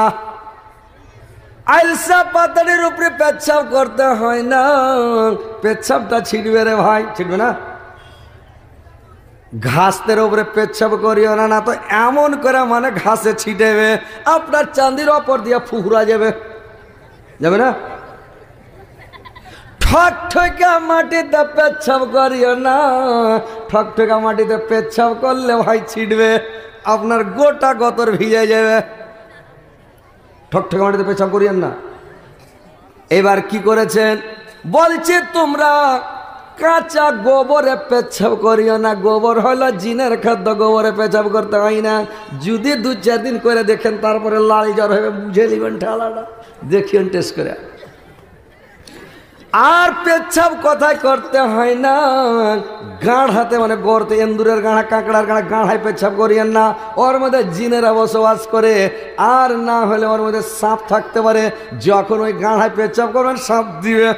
আইলসা পাতাড়ের উপরে পেচ্ছাপ করতে হয় না, পেচ্ছাপটা ছিটবে রে ভাই, ছিটবে না। ঘাসের উপরে পেচ্ছাপ করিও না, না তো এমন করে মানে ঘাসে ছিটেবে, আপনার চাঁদির ওপর দিয়ে ফুহুরা যাবে, যাবে না। ঠকঠকা মাটিতে পেচ্ছাপ করিও না। ঠকঠকা মাটিতে পেচ্ছাপ করলে ভাই ছিটবে, আপনার গোটা গতর ভিজে যাবে। ঠকঠকা মাটিতে পেচ্ছাপ করিয়েন না। এবার কি করেছেন বলছে, তোমরা কাঁচা গোবরে পেচ্ছাপ করিও না। গোবর হলো জিনের খাদ্য, গোবরে পেচ্ছাপ করতে হয় না। যদি 2-4 দিন করে দেখেন তারপরে লাল জ্বর হবে, বুঝে নেবেন ঠালাটা, দেখিয়েন টেস্ট করে। আর পেচ্ছাপ কোথায় করতে হয় না, গাঢ়াতে, মানে গর্তে, এন্দুরের গাঁড়া, কাঁকড়ার গাঁড়া, গাঁড়ায় পেচ্ছাপ করিয়েন না। ওর মধ্যে জিনেরা বসবাস করে, আর না হলে ওর মধ্যে সাপ থাকতে পারে। যখন ওই গাঁড়ায় পেচ্ছাপ করবেন সাপ দিবে,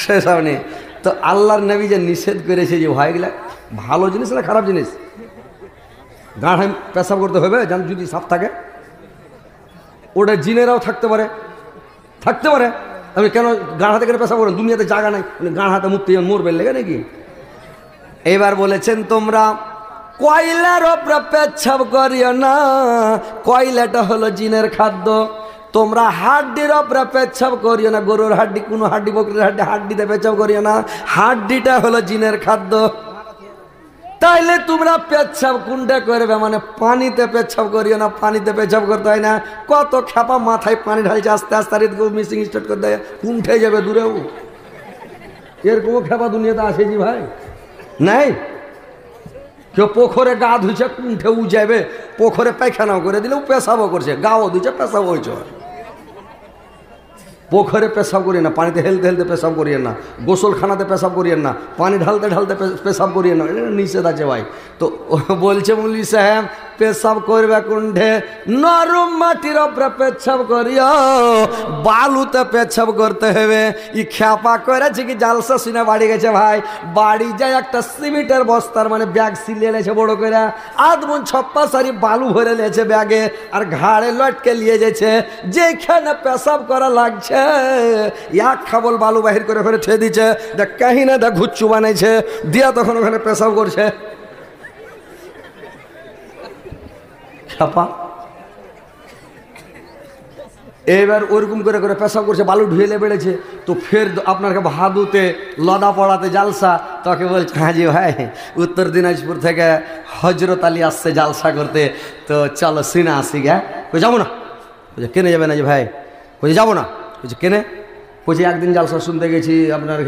শেষ হয়নি। তো আল্লাহর নবী যে নিষেধ করেছে যে ভাইগুলা ভালো জিনিস না খারাপ জিনিস, গাঁড়ায় পেশাব করতে হবে জান, যদি সাপ থাকে ওটা জিনেরাও থাকতে পারে, থাকতে পারে। আমি কেন গাঁড়াতে করে পেশাব করেন, দুনিয়াতে জায়গা নাই, গাঁড়াতে মুক্তি মরবে লেগে নাকি। এবার বলেছেন তোমরা কয়লার ওপরে পেচ্ছাব করিও না। কয়লাটা হলো জিনের খাদ্য। তোমরা হাড্ডির ওপরে পেচ্ছাব করিও না। গরুর হাড্ডি, কোনো হাড্ডি, বকরির হাড্ডি, হাড্ডিতে পেচ্ছাব করিও না। হাড্ডিটা হলো জিনের খাদ্য। তাইলে তোমরা পেচ্ছাব কোনটা করবে, মানে পানিতে পেচ্ছাব করিও না। পানিতে পেচ্ছাব করতে হয় না। কত খেপা মাথায় পানি ঢালছে, আস্তে আস্তে মিসিং স্টার্ট করে দেয়, উঠে যাবে দূরেও। এরকম খেপা দুনিয়াতে আছে জি ভাই, নাই। কেউ পোখরে গা ধুইছে, কুণ্ঠে যাবে, পোখরে পায়খানাও করে দিলেও পেশাবও করছে, গাও ধুইছে, পেশাবও হয়েছে। পোখরে পেশাব করিয়ে না, পানিতে হেলতে হেলতে পেশাব করিয়েন না, গোসলখানাতে পেশাব করিয়েন না, পানি ঢালতে ঢালতে পেশাব করিয়েন না, এটা নিষেধ আছে ভাই। তো বলছে মৌলভী সাহেব পেশাব করবে কোনঠে, নরম মাটির ওপরে পেচ্ছাব করিও, বালুতে পেচ্ছাব করতে হবে। ই খ্যাপা করেছে কি জালসা শুনে বাড়ি গেছে ভাই, বাড়ি যায় একটা সিমেন্টের বস্তার মানে ব্যাগ সিলিয়ে লেছে বড় করে, আধমন ছপ্পা সারি বালু ভরে লেছে ব্যাগে, আর ঘাড়ে লটকে নিয়ে যেছে। যেখানে পেশাব করা লাগছে এক খাবল বালু বাহির করে ফেলে ঠে দিচ্ছে, দেখ কাহিনা দেখ ঘুচ্ছু বানাইছে দিয়া, তখন ওখানে পেশাব করছে। এবার ওরকম করে করে পেশাব করছে, বালু ঢুয়েলে বেড়েছে। তো ফের আপনাকে ভাদুতে লদা পড়াতে জালসা, তাকে বলছে হ্যাঁ জি ভাই উত্তর দিনাজপুর থেকে হজরত আলী আসছে জালসা করতে, তো চলো সিনা আসি গে। যাবো না, বলছে কেনে যাবে না যে ভাই, বলছে যাবো না, বলছে কেনে, বলছে একদিন জালসা শুনতে গেছি আপনার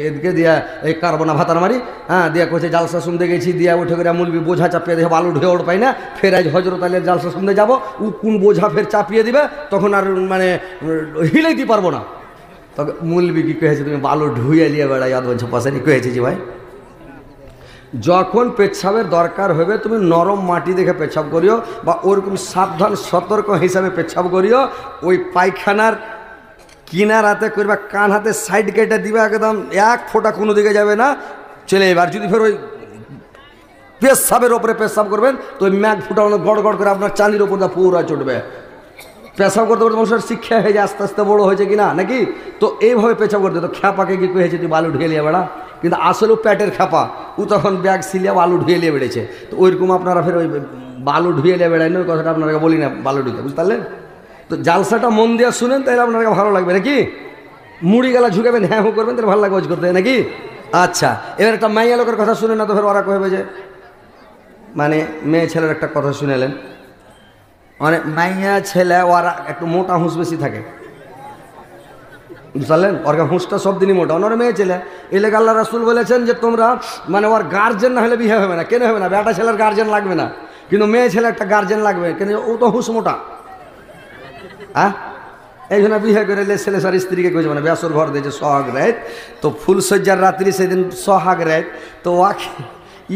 এদিকে দিয়া এই কারবনা ভাতার মারি, হ্যাঁ দিয়া কইছে জালসা শুনতে গেছি, দিয়া উঠে করে মুলবি বোঝা চাপিয়ে দিয়ে বালু ঢুয়ে ওড় পাই না, ফের আজ হজরত আলীর জালসা শুনতে যাবো, ও কোন বোঝা ফের চাপিয়ে দিবে, তখন আর মানে হিলাইতে পারবো না। তবে মুলবি কি কয়েছে, তুমি বালু ঢুয়ে নিয়ে বেড়াই বলছো পাশারি কয়েছে যে ভাই, যখন পেচ্ছাবের দরকার হবে তুমি নরম মাটি দেখে পেচ্ছাব করিও, বা ওরকম সাবধান সতর্ক হিসাবে পেচ্ছাব করিও। ওই পায়খানার কিনারাতে করবা, কান হাতে সাইড কেটে দিবে, একদম এক ফোঁটা কোনো দিকে যাবে না, চলে যাবে। আর যদি ফের ওই পেশাবের ওপরে পেশাব করবেন তো ওই ম্যাগ ফুটানো গড় গড় করে আপনার চাঁদির ওপর দা পুরা চটবে। পেশাব করতে করতে মানুষের শিক্ষা হয়ে যায়, আস্তে আস্তে বড়ো হয়েছে কিনা নাকি। তো এইভাবে পেশাব করতে, তো খ্যাপাকে কি কয়েছে তুই বালু ঢেলিয়ে বেড়া, কিন্তু আসলেও প্যাটের খ্যাপা, ও তখন ব্যাগ সিলিয়া বালু ঢুয়ে বেড়েছে। তো ওইরকম আপনারা ফের ওই বালু ঢুয়ে বেড়ায় না, ওই কথাটা আপনাকে বলি না বালু ঢুকে, বুঝতে পারলেন। তো জালসাটা মন দিয়ে শুনেন, তাহলে আপনাকে ভালো লাগবে নাকি। মুড়ি গেলা ঝুঁকাবেন, হ্যাঁ হু করবেন, তাহলে ভালো লাগবে করতে নাকি। আচ্ছা, এবার একটা মাইয়া লোকের কথা শুনে না, তো ফের ওরা কহবে যে মানে মেয়ে ছেলের একটা কথা শুনেলেন, মানে মাইয়া ছেলে ওরা একটু মোটা হুঁস বেশি থাকে, বুঝলেন, ওর হুঁসটা সব দিনই মোটা, ওনার মেয়ে ছেলে। এই লেগে আল্লাহ রাসূল বলেছেন যে তোমরা মানে ওর গার্জেন না হলে বিয়ে হবে না। কেন হবে না, বেটা ছেলের গার্জেন লাগবে না, কিন্তু মেয়ে ছেলে একটা গার্জেন লাগবে, কেন ও তো হুঁস মোটা। হ্যাঁ, এই জন্য বিয়ে করে ছেলে সার স্ত্রীকে কইছে, মানে বেসর ঘর দিয়েছে সোহাগ রাত, তো ফুলসজ্জার রাত্রি সেদিন সোহাগ রাত, তো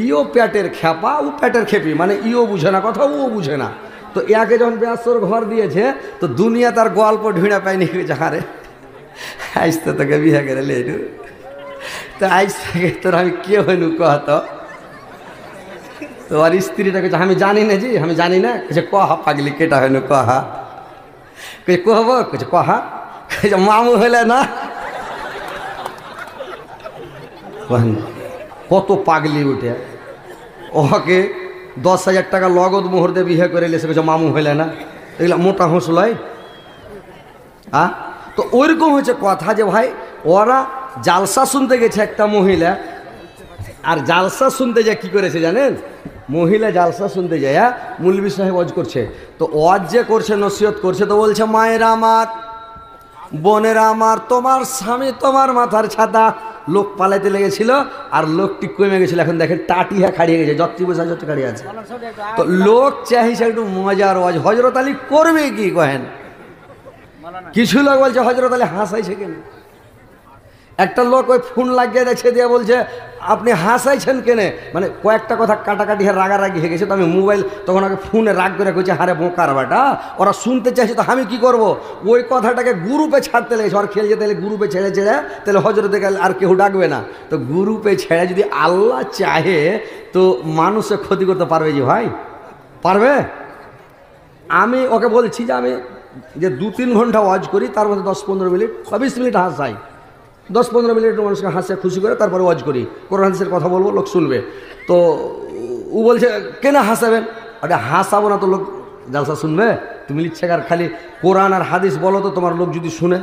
ইও পেটের খ্যাপা, ও পেটের খেপি, মানে ইও বুঝে না কথা, ও বুঝে না। তো ইয়াকে যখন বেসর ঘর দিয়েছে, তো দুনিয়া তার গল্প ঢুঁড়া পায়নি, যাহারে আইস তো তোকে বিয়ে করে লেটু, তো আইস থেকে তোর আমি কে হইনু কত, তো আর স্ত্রীটাকে আমি জানি না জি, আমি জানি না, কহা পাগলি কেটা হইনু কহা, কহব কহা, মামু হইলে না, কত পাগলি উঠে, ওকে 10,000 টাকা লগদ মোহর দিয়ে বিয়ে করে লেছে, মামু হইলে না, এগুলো মোটা হুঁস লয়। হ্যাঁ, তো তো ওইরকম হচ্ছে কথা যে ভাই ওরা জালসা শুনতে গেছে একটা মহিলা, আর জালসা শুনতে যায় কি করেছে জানেন, মহিলা জালসা শুনতে যায় মৌলভী সাহেব ওয়াজ করছে, তো ওয়াজ যে করছে নসিহত করছে, তো বলছে মায়েরা আমার, বোনেরা আমার, তোমার স্বামী তোমার মাথার ছাতা। লোক পালাইতে লেগেছিল আর লোকটি কমে গেছিল, এখন দেখেন টাটিয়া খাড়িয়ে গেছে, যত্রি বসে যত্রি খাড়িয়ে আছে। তো লোক চাইছে একটু মজার ওয়াজ, হজরত আলী করবে কি কহেন? কিছু লোক বলছে হজরত আলী হাসাইছে কেন? একটা লোক ওই ফোন লাগিয়ে দেখছে দিয়ে বলছে আপনি হাসাইছেন কেনে, মানে কয়েকটা কথা কাটাকাটি রাগারাগি হয়ে গেছে। তো আমি মোবাইল তখন আগে ফোনে রাগ করে কইছে হারে বোকার বাটা, ওরা শুনতে চাইছে তো আমি কি করব, ওই কথাটাকে গ্রুপে ছাড়তে লেগেছে। আর খেলছে তাহলে গ্রুপে ছেড়ে তাহলে হজরতে গেলে আর কেউ ডাকবে না। তো গ্রুপে ছেড়ে যদি আল্লাহ চাহে তো মানুষের ক্ষতি করতে পারবে যে ভাই? পারবে? আমি ওকে বলছি যে আমি যে 2-3 ঘন্টা ওয়াজ করি, তার মধ্যে 10-15 মিনিট বা 20 মিনিট হাসাই, 10-15 মিনিট মানুষকে হাসে খুশি করে তারপরে ওয়াজ করি, কোরআন হাদিসের কথা বলবো, লোক শুনবে। তো ও বলছে কেন হাসাবেন? আরে হাসাবো না তো লোক জালসা শুনবে? তুমি ইচ্ছাকার খালি কোরআন আর হাদিস বলো তো তোমার লোক যদি শুনে,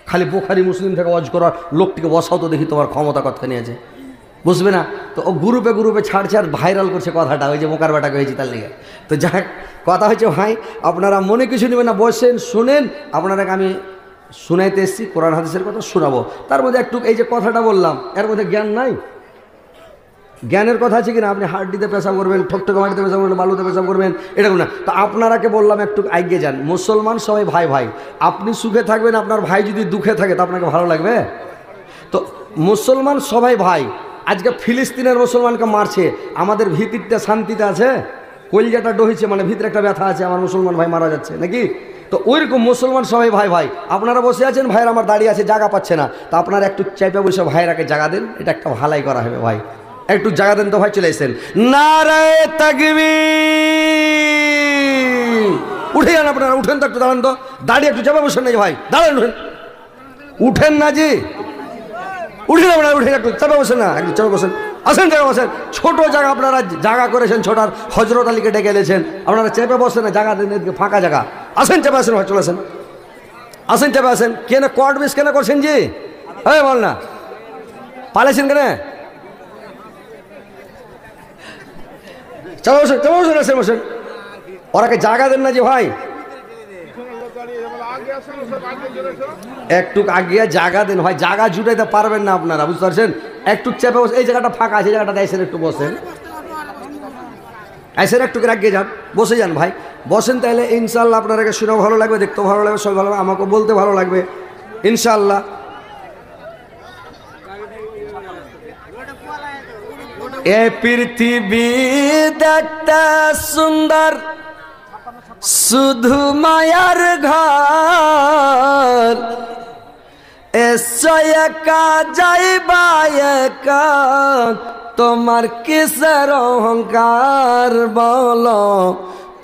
খালি বুখারী মুসলিম থেকে ওয়াজ করার লোকটিকে বসাও তো দেখি তোমার ক্ষমতা কথা নিয়েছে, বুঝবে না? তো ও গ্রুপে ছাড়ছে আর ভাইরাল করছে কথাটা, ওই যে মোকার বাটাকে হয়েছে তার লিগে। তো যাক কথা হচ্ছে ভাই আপনারা মনে কিছু নেবেন না, বসেন শুনেন, আপনারা আমি শুনাইতে এসছি কোরআন হাদিসের কথা শোনাবো। তার মধ্যে একটু এই যে কথাটা বললাম এর মধ্যে জ্ঞান নাই? জ্ঞানের কথা আছে কিনা? আপনি হাড্ডিতে পেশাব করবেন, ঠকঠকে মাটিতে পেশাব করবেন, বালুতে পেশাব করবেন, এরকম না। তো আপনারাকে বললাম একটু এগিয়ে যান। মুসলমান সবাই ভাই ভাই, আপনি সুখে থাকবেন, আপনার ভাই যদি দুঃখে থাকে তো আপনাকে ভালো লাগবে? তো মুসলমান সবাই ভাই। আজকে ফিলিস্তিনের মুসলমানকে মারছে, আমাদের ভিতরটা শান্তিতে আছে? কলিজাটা ডহিছে, মানে ভিতরে একটা ব্যথা আছে, আমার মুসলমান ভাই মারা যাচ্ছে নাকি? তো ওইরকম মুসলমান সবাই ভাই ভাই। আপনারা বসে আছেন, ভাইয়ের আমার দাঁড়িয়ে আছে, জায়গা পাচ্ছে না, তা আপনারা একটু চাইপে বসে ভাইয়েরাকে জায়গা দেন, এটা একটা ভালাই করা হবে ভাই। একটু জায়গা দেন তো ভাই। চলে এসেছেন, নারায়ে তাকবীর। উঠে যান আপনারা, উঠেন তো, একটু দাঁড়ান তো, দাঁড়িয়ে একটু চাপে বসেন না যে ভাই, দাঁড়ান, উঠেন, উঠেন না জি, উঠে যাবেন না, উঠে একটু চাপে বসেন না, একটু চাপে বসেন, আসেন জায়গা বসেন। ছোট জায়গা আপনারা জায়গা করেছেন, ছোটার হজরত আলীকে ডেকে এনেছেন, আপনারা চেপে বসেন না, জায়গা দেন, ফাঁকা জায়গা। আসেন চেপে আসেন ভাই, চলে আসেন, আসেন চেপে আসেন। কেন কোর্ট মিস কেন করছেন জি? হ্যাঁ বল না, পালাইছেন কেন? চেপে বসেন, চেপে বসেন, আসেন বসেন। ওরাকে জায়গা দেন না যে ভাই, একটু আগিয়ে জায়গা দেন ভাই, জায়গা জুটাইতে পারবেন না আপনারা, বুঝতে পারছেন? একটু চেপে বসে, এই জায়গাটা ফাঁকা আছে, জায়গাটা এসে একটু বসেন, এসে একটু আগিয়ে যান, বসে যান ভাই, বসেন। তাহলে ইনশাল্লাহ আপনারাকে শুনেও ভালো লাগবে, দেখতেও ভালো লাগবে, সবাই ভালো লাগবে, আমাকে বলতে ভালো লাগবে ইনশাল্লাহ। এ পৃথিবী দেখতে সুন্দর, শুধু মায়ার ঘর, এসো একা যাইবা একা, তোমার কিসের অহংকার বলো,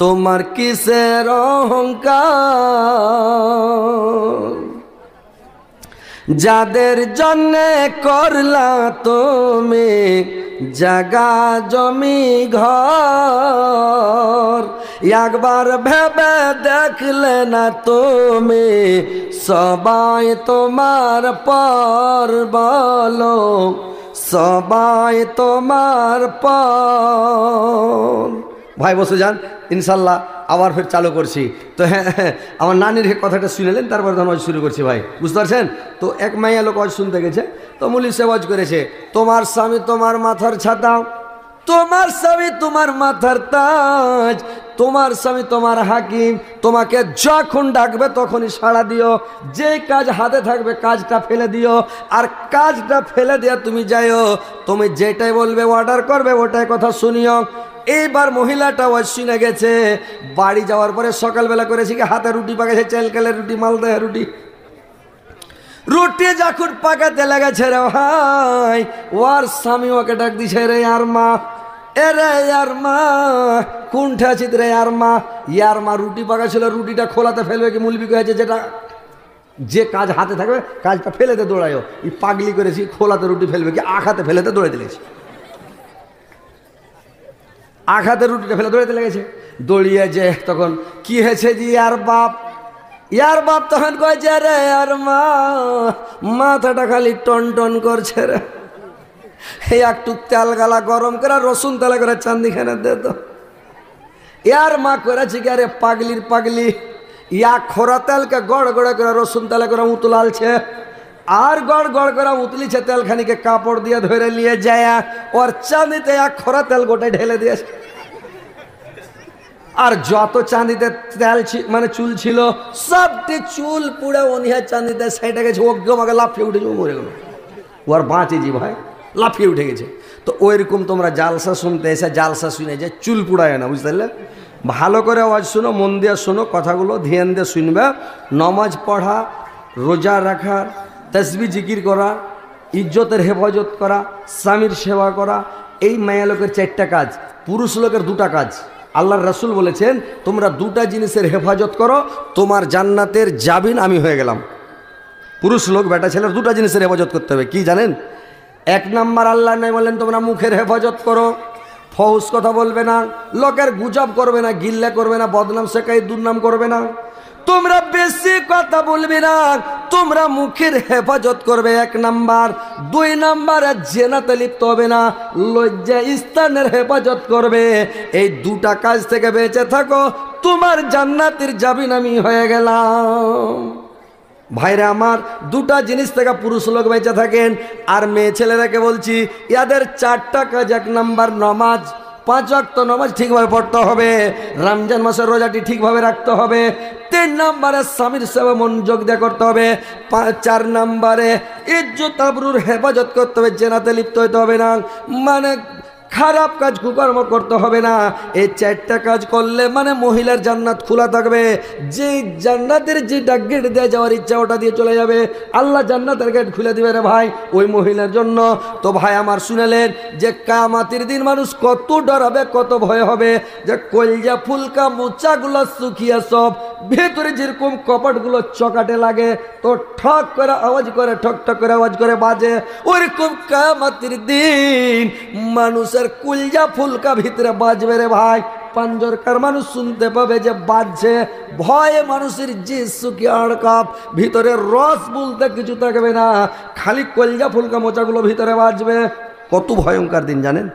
তোমার কিসের অহংকার? যাদের জন্যে করলা তুমি জাগা জমি ঘর, একবার ভেবে দেখলে না তুমি সবাই তোমার পর বলো, সবাই তোমার পর। ভাই বসে যান, ইনশাল্লাহ আবার ফের চালু করছি। তো হ্যাঁ, আমার নানির কথাটা শুনেলেন, তারপর ধন ওয়াজ শুরু করছি ভাই, বুঝতে পারছেন? তো এক মাইয়া লোক ওয়াজ শুনতে গেছে, তো মুলি সে ওয়াজ করেছে, তোমার স্বামী তোমার মাথার ছাতা, তোমার স্বামী তোমার মাথার তাজ, তোমার স্বামী তোমার হাকিম, তোমাকে যখন ডাকবে তখনই সাড়া দিও, যে কাজ হাতে থাকবে কাজটা ফেলে দিও, আর কাজটা ফেলে দিয়া তুমি যাইও, তুমি যেটাই বলবে অর্ডার করবে ওটাই কথা শুনিও। এইবার মহিলাটা ওয়াজ শুনে গেছে, বাড়ি যাওয়ার পরে সকালবেলা করেছি কি হাতে রুটি পাকাছে, চালকালের রুটি, মালদা রুটি, রুটি যখন পাকাতে লেগেছে রে ভাই, ওর স্বামী ওকে ডাক দিছে, রে আর মা, এরে আর মা, কোনটা আছিস রে আর মা? ইয়ার মা রুটি পাকাছিল, রুটিটা খোলাতে ফেলবে কি মুলবি হয়েছে, যেটা যে কাজ হাতে থাকবে কাজটা ফেলেতে দৌড়ায়ও, এই পাগলি করেছি, খোলাতে রুটি ফেলবে কি আখাতে ফেলেতে দৌড়াইতে লেগেছে, আখাতে রুটিটা ফেলে দৌড়াইতে লেগেছে। দৌড়িয়ে যে তখন কি হয়েছে জি আর বাপ, ইয়ার বাপ তখন কয়েছে রে আর মা, মাথাটা খালি টন টন করছে রে, একটু তেল গালা গরম করে রসুন তেলে করে চান্দিখানে দে তো। ইয়ার মা করেছে কি, আরে পাগলির পাগলি, ইয়া খোরা তেলকে গড় গড়ে করে রসুন তেলে করে উতলালছে, আর গড় গড় করে উতলিছে তেলখানিকে কাপড় দিয়ে ধরে নিয়ে যায় ওর চাঁদিতে এক খোরা তেল গোটায় ঢেলে দিয়েছে। আর যত চাঁদিতে তেল মানে চুল ছিল সবটি চুল পুড়ে অনিহা চাঁদিতে সেটা গেছে, ওকে লাফিয়ে উঠেছে, ও মরে গেল। ও আর বাঁচেছি ভাই, লাফিয়ে উঠে গেছে। তো ওইরকম তোমরা জালসা শুনতে এসে জালসা শুনে যে চুল পুড়ায় না, বুঝতে পারলে? ভালো করে আওয়াজ শোনো, মন দিয়ে শোনো, কথাগুলো ধ্যান দিয়ে শুনবে। নমাজ পড়া, রোজা রাখা, তসবি জিকির করা, ইজ্জতের হেফাজত করা, স্বামীর সেবা করা, এই মায়া লোকের 4টা কাজ, পুরুষ লোকের 2টা কাজ। আল্লাহর রাসূল বলেছেন তোমরা 2টা জিনিসের হেফাজত করো, তোমার জান্নাতের জাবিন আমি হয়ে গেলাম। পুরুষ লোক বেটা ছেলের 2টা জিনিসের হেফাজত করতে হবে। কি জানেন? 1 নাম্বার আল্লাহ নাই বলেন তোমরা মুখের হেফাজত করো, ফহুস কথা বলবে না, লোকের গুজব করবে না, গিল্লা করবে না, বদনাম শেখাই দুর্নাম করবে না, তোমরা বেশি কথা বলবে না, তোমরা মুখের হেফাজত করবে 1 নাম্বার। 2 নাম্বারে জেনাতে লিপ্ত হবে না, লজ্জা স্থানের হেফাজত করবে। এই 2টা কাজ থেকে বেঁচে থাকো, তোমার জান্নাতের জাবিন আমি হয়ে গেলাম। ভাইরা আমার, 2টা জিনিস থেকে পুরুষ লোক বেঁচে থাকেন। আর মেয়ে ছেলেরাকে বলছি, ইয়াদের 4টা কাজ। 1 নাম্বার নামাজ, 5 ওয়াক্ত নামাজ ঠিকভাবে পড়তে হবে, রমজান মাসের রোজাটি ঠিকভাবে রাখতে হবে। 3 নাম্বারে স্বামীর সেবা মনোযোগ দিয়ে করতে হবে। 4 নাম্বারে ইজ্জত আবরুর হেফাজত করতে হবে, জেনাতে লিপ্ত হতে হবে না, মানে খারাপ কাজ কুকর্ম করতে হবে না। এই 4টা কাজ করলে মানে মহিলার জান্নাত খোলা থাকবে। যে জান্নাতের যে গেট দিয়ে যাওয়ার ইচ্ছা ওটা দিয়ে চলে যাবে, আল্লাহ জান্নাতের গেট খুলে দিবে রে ভাই ওই মহিলার জন্য। তো ভাই আমার শুনেলেন যে কিয়ামতের দিন মানুষ কত ডরাবে, কত ভয় হবে, যে কলজা ফুলকা মোচাগুলো শুকিয়ে সব ভেতরে যেরকম কপাটগুলো চকাটে লাগে, তো ঠক করে আওয়াজ করে, ঠক ঠক করে আওয়াজ করে বাজে, ওইরকম কিয়ামতের দিন মানুষের কুলজা ফুলকা ভিতরে বাজবে রে ভাই। পাঞ্জরকার মানুষ শুনতে পাবে যে বাজছে, ভয়ে মানুষের যে সুখী আড়কাপ, ভিতরে রস বলতে কিছু থাকবে না, খালি কলজা ফুলকা মোচাগুলো ভিতরে বাজবে। কত ভয়ঙ্কর দিন জানেন?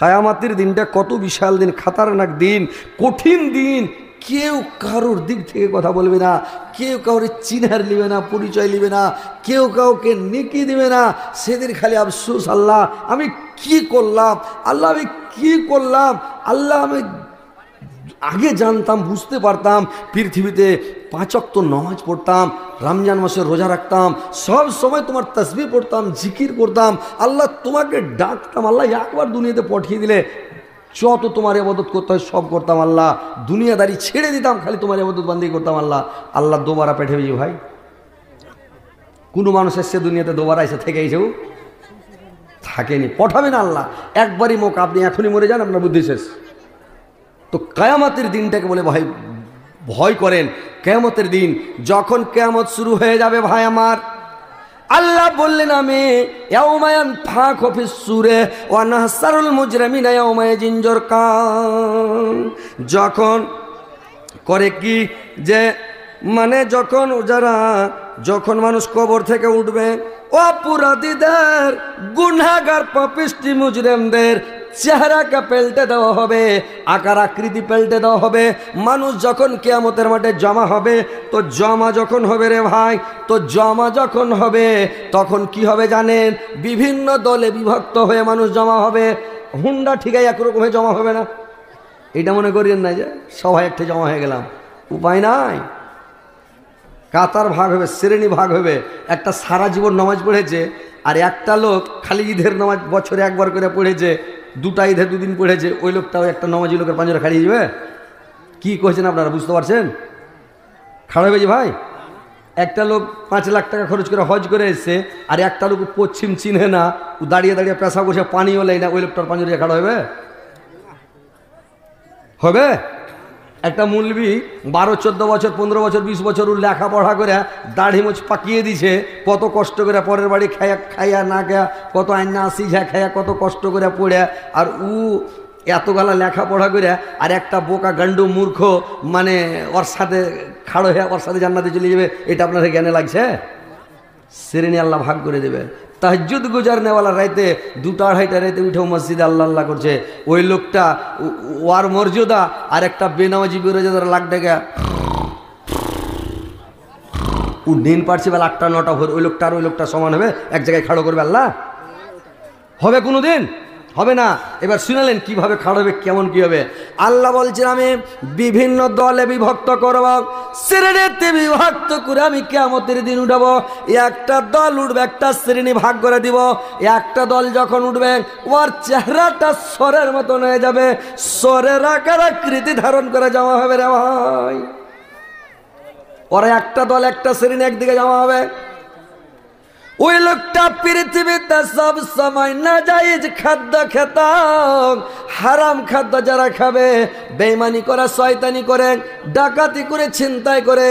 কিয়ামতের দিনটা কত বিশাল দিন, খাতারনাক দিন, কঠিন দিন। কেউ কারোর দিক থেকে কথা বলবে না, কেউ কাউরে চিনার নিবে না, পরিচয় নিবে না, কেউ কাউকে নেকি দিবে না। সেদিন খালি আফসোস, আল্লাহ আমি কি করলাম, আল্লাহ আমি কি করলাম, আল্লাহ আমি আগে জানতাম, বুঝতে পারতাম, পৃথিবীতে 5 ওয়াক্ত নামাজ পড়তাম, রমজান মাসে রোজা রাখতাম, সব সময় তোমার তাসবিহ পড়তাম, জিকির করতাম, আল্লাহ তোমাকে ডাকতাম, আল্লাহ একবার দুনিয়াতে পাঠিয়ে দিলে যত তোমার ইবাদত করতে হয় সব করতাম, আল্লাহ দুনিয়াদারি ছেড়ে দিতাম, খালি তোমার ইবাদত বান্দি করতাম। আল্লাহ আল্লাহ দোবারা পেঠাবে ভাই। কোনো মানুষ এসছে দুনিয়াতে দোবারা এসে থেকে এসেও থাকেনি, পাঠাবে না আল্লাহ। একবারই মৌকা, আপনি এখনই মরে যান, আপনার বুদ্ধি শেষ। তো কিয়ামতের দিনটাকে বলে ভাই ভয় করেন। কিয়ামতের দিন যখন কিয়ামত শুরু হয়ে যাবে ভাই আমার, আল্লাহ বললেন আমি ইয়াউমায়ান ফাখু ফিস সূরে ওয়া নাহসারুল মুজরিমিনা ইয়াউমাইজিন জুরকান। যখন করে কি যে মানে যখন মানুষ কবর থেকে উঠবে, অপরাধীদের, গুনাহগার, পাপিষ্টি, মুজরিমদের চেহারাকে পাল্টে দেওয়া হবে, আকার আকৃতি পাল্টে দেওয়া হবে। মানুষ যখন কিয়ামতের মাঠে জমা হবে, তো জমা যখন হবে রে ভাই, তো জমা যখন হবে তখন কি হবে জানেন? বিভিন্ন দলে বিভক্ত হয়ে মানুষ জমা হবে। হুন্ডা ঠিকাই একরকম হয়ে জমা হবে না, এটা মনে করিয়েন না যে সবাই একটা জমা হয়ে গেলাম, উপায় নাই। কাতার ভাগ হবে, শ্রেণী ভাগ হবে। একটা সারা জীবন নামাজ পড়েছে, আর একটা লোক খালি ঈদের নামাজ বছরে একবার করে পড়েছে, 2টা ঈদে 2 দিন পড়েছে, ওই লোকটাও একটা নামাজি লোকের পাঞ্জরা খাড়িয়ে যাবে। কি কইছেন আপনারা বুঝতে পারছেন? খাড়া হবে যে ভাই, একটা লোক 5 লাখ টাকা খরচ করে হজ করে এসছে, আর একটা লোক পশ্চিম চিনহে না, দাঁড়িয়ে দাঁড়িয়ে পেশা বসে পানিও লেয় না, ওই লোকটার পাঞ্জরা খাড়া হবে? হবে? একটা মৌলবি 12, 14 বছর, 15 বছর, 20 বছর ও লেখাপড়া করে দাড়ি মোচ পাকিয়ে দিছে, কত কষ্ট করে পরের বাড়ি খাইয়া না খাইয়া, কত আইনা আসি যা খাইয়া, কত কষ্ট করে পড়ে, আর এতগালা লেখাপড়া করে আর একটা বোকা গান্ডু মূর্খ মানে ওর সাথে খাড়ো হয়ে ওর সাথে জান্নাতে চলে যাবে, এটা আপনার জ্ঞানে লাগছে? শ্রেণী আল্লাহ ভাগ করে দেবে। তাহাজ্জুদ গুজার নেওয়ালা রাইতে 2টা-2:30 রাইতে উঠেও মসজিদে আল্লাহ আল্লাহ করছে, ওই লোকটা ওয়ার মর্যাদা আর একটা বেনামাজি বেরোজাদার লাখ টাকা ও দিন পারছে বেলা 8টা-9টা ভোর, ওই লোকটা আর ওই লোকটা সমান হবে? এক জায়গায় খাড়ো করবে আল্লাহ? হবে কোনো দিন? হবে না। এবার শুনালেন কিভাবে খাড়ো হবে, কেমন কি হবে। আল্লাহ বলছেন আমি বিভিন্ন দলে বিভক্ত করব, শ্রেণীতে বিভক্ত করে আমি কিয়ামতের দিন উঠাবো। একটা দল উঠবে, একটা শ্রেণী ভাগ করে দিব। একটা দল যখন উঠবে ওর চেহারাটা সরের মতন হয়ে যাবে, সরের আকার আকৃতি ধারণ করে জমা হবে রে ভাই। ওরা একটা দল একটা শ্রেণী একদিকে জমা হবে। ওই লোকটা পৃথিবীতে সব সময় নাজায়েজ খাদ্য খেত, হারাম খাদ্য যারা খাবে, বেঈমানি করে, শয়তানি করে, ডাকাতি করে, ছিনতাই করে,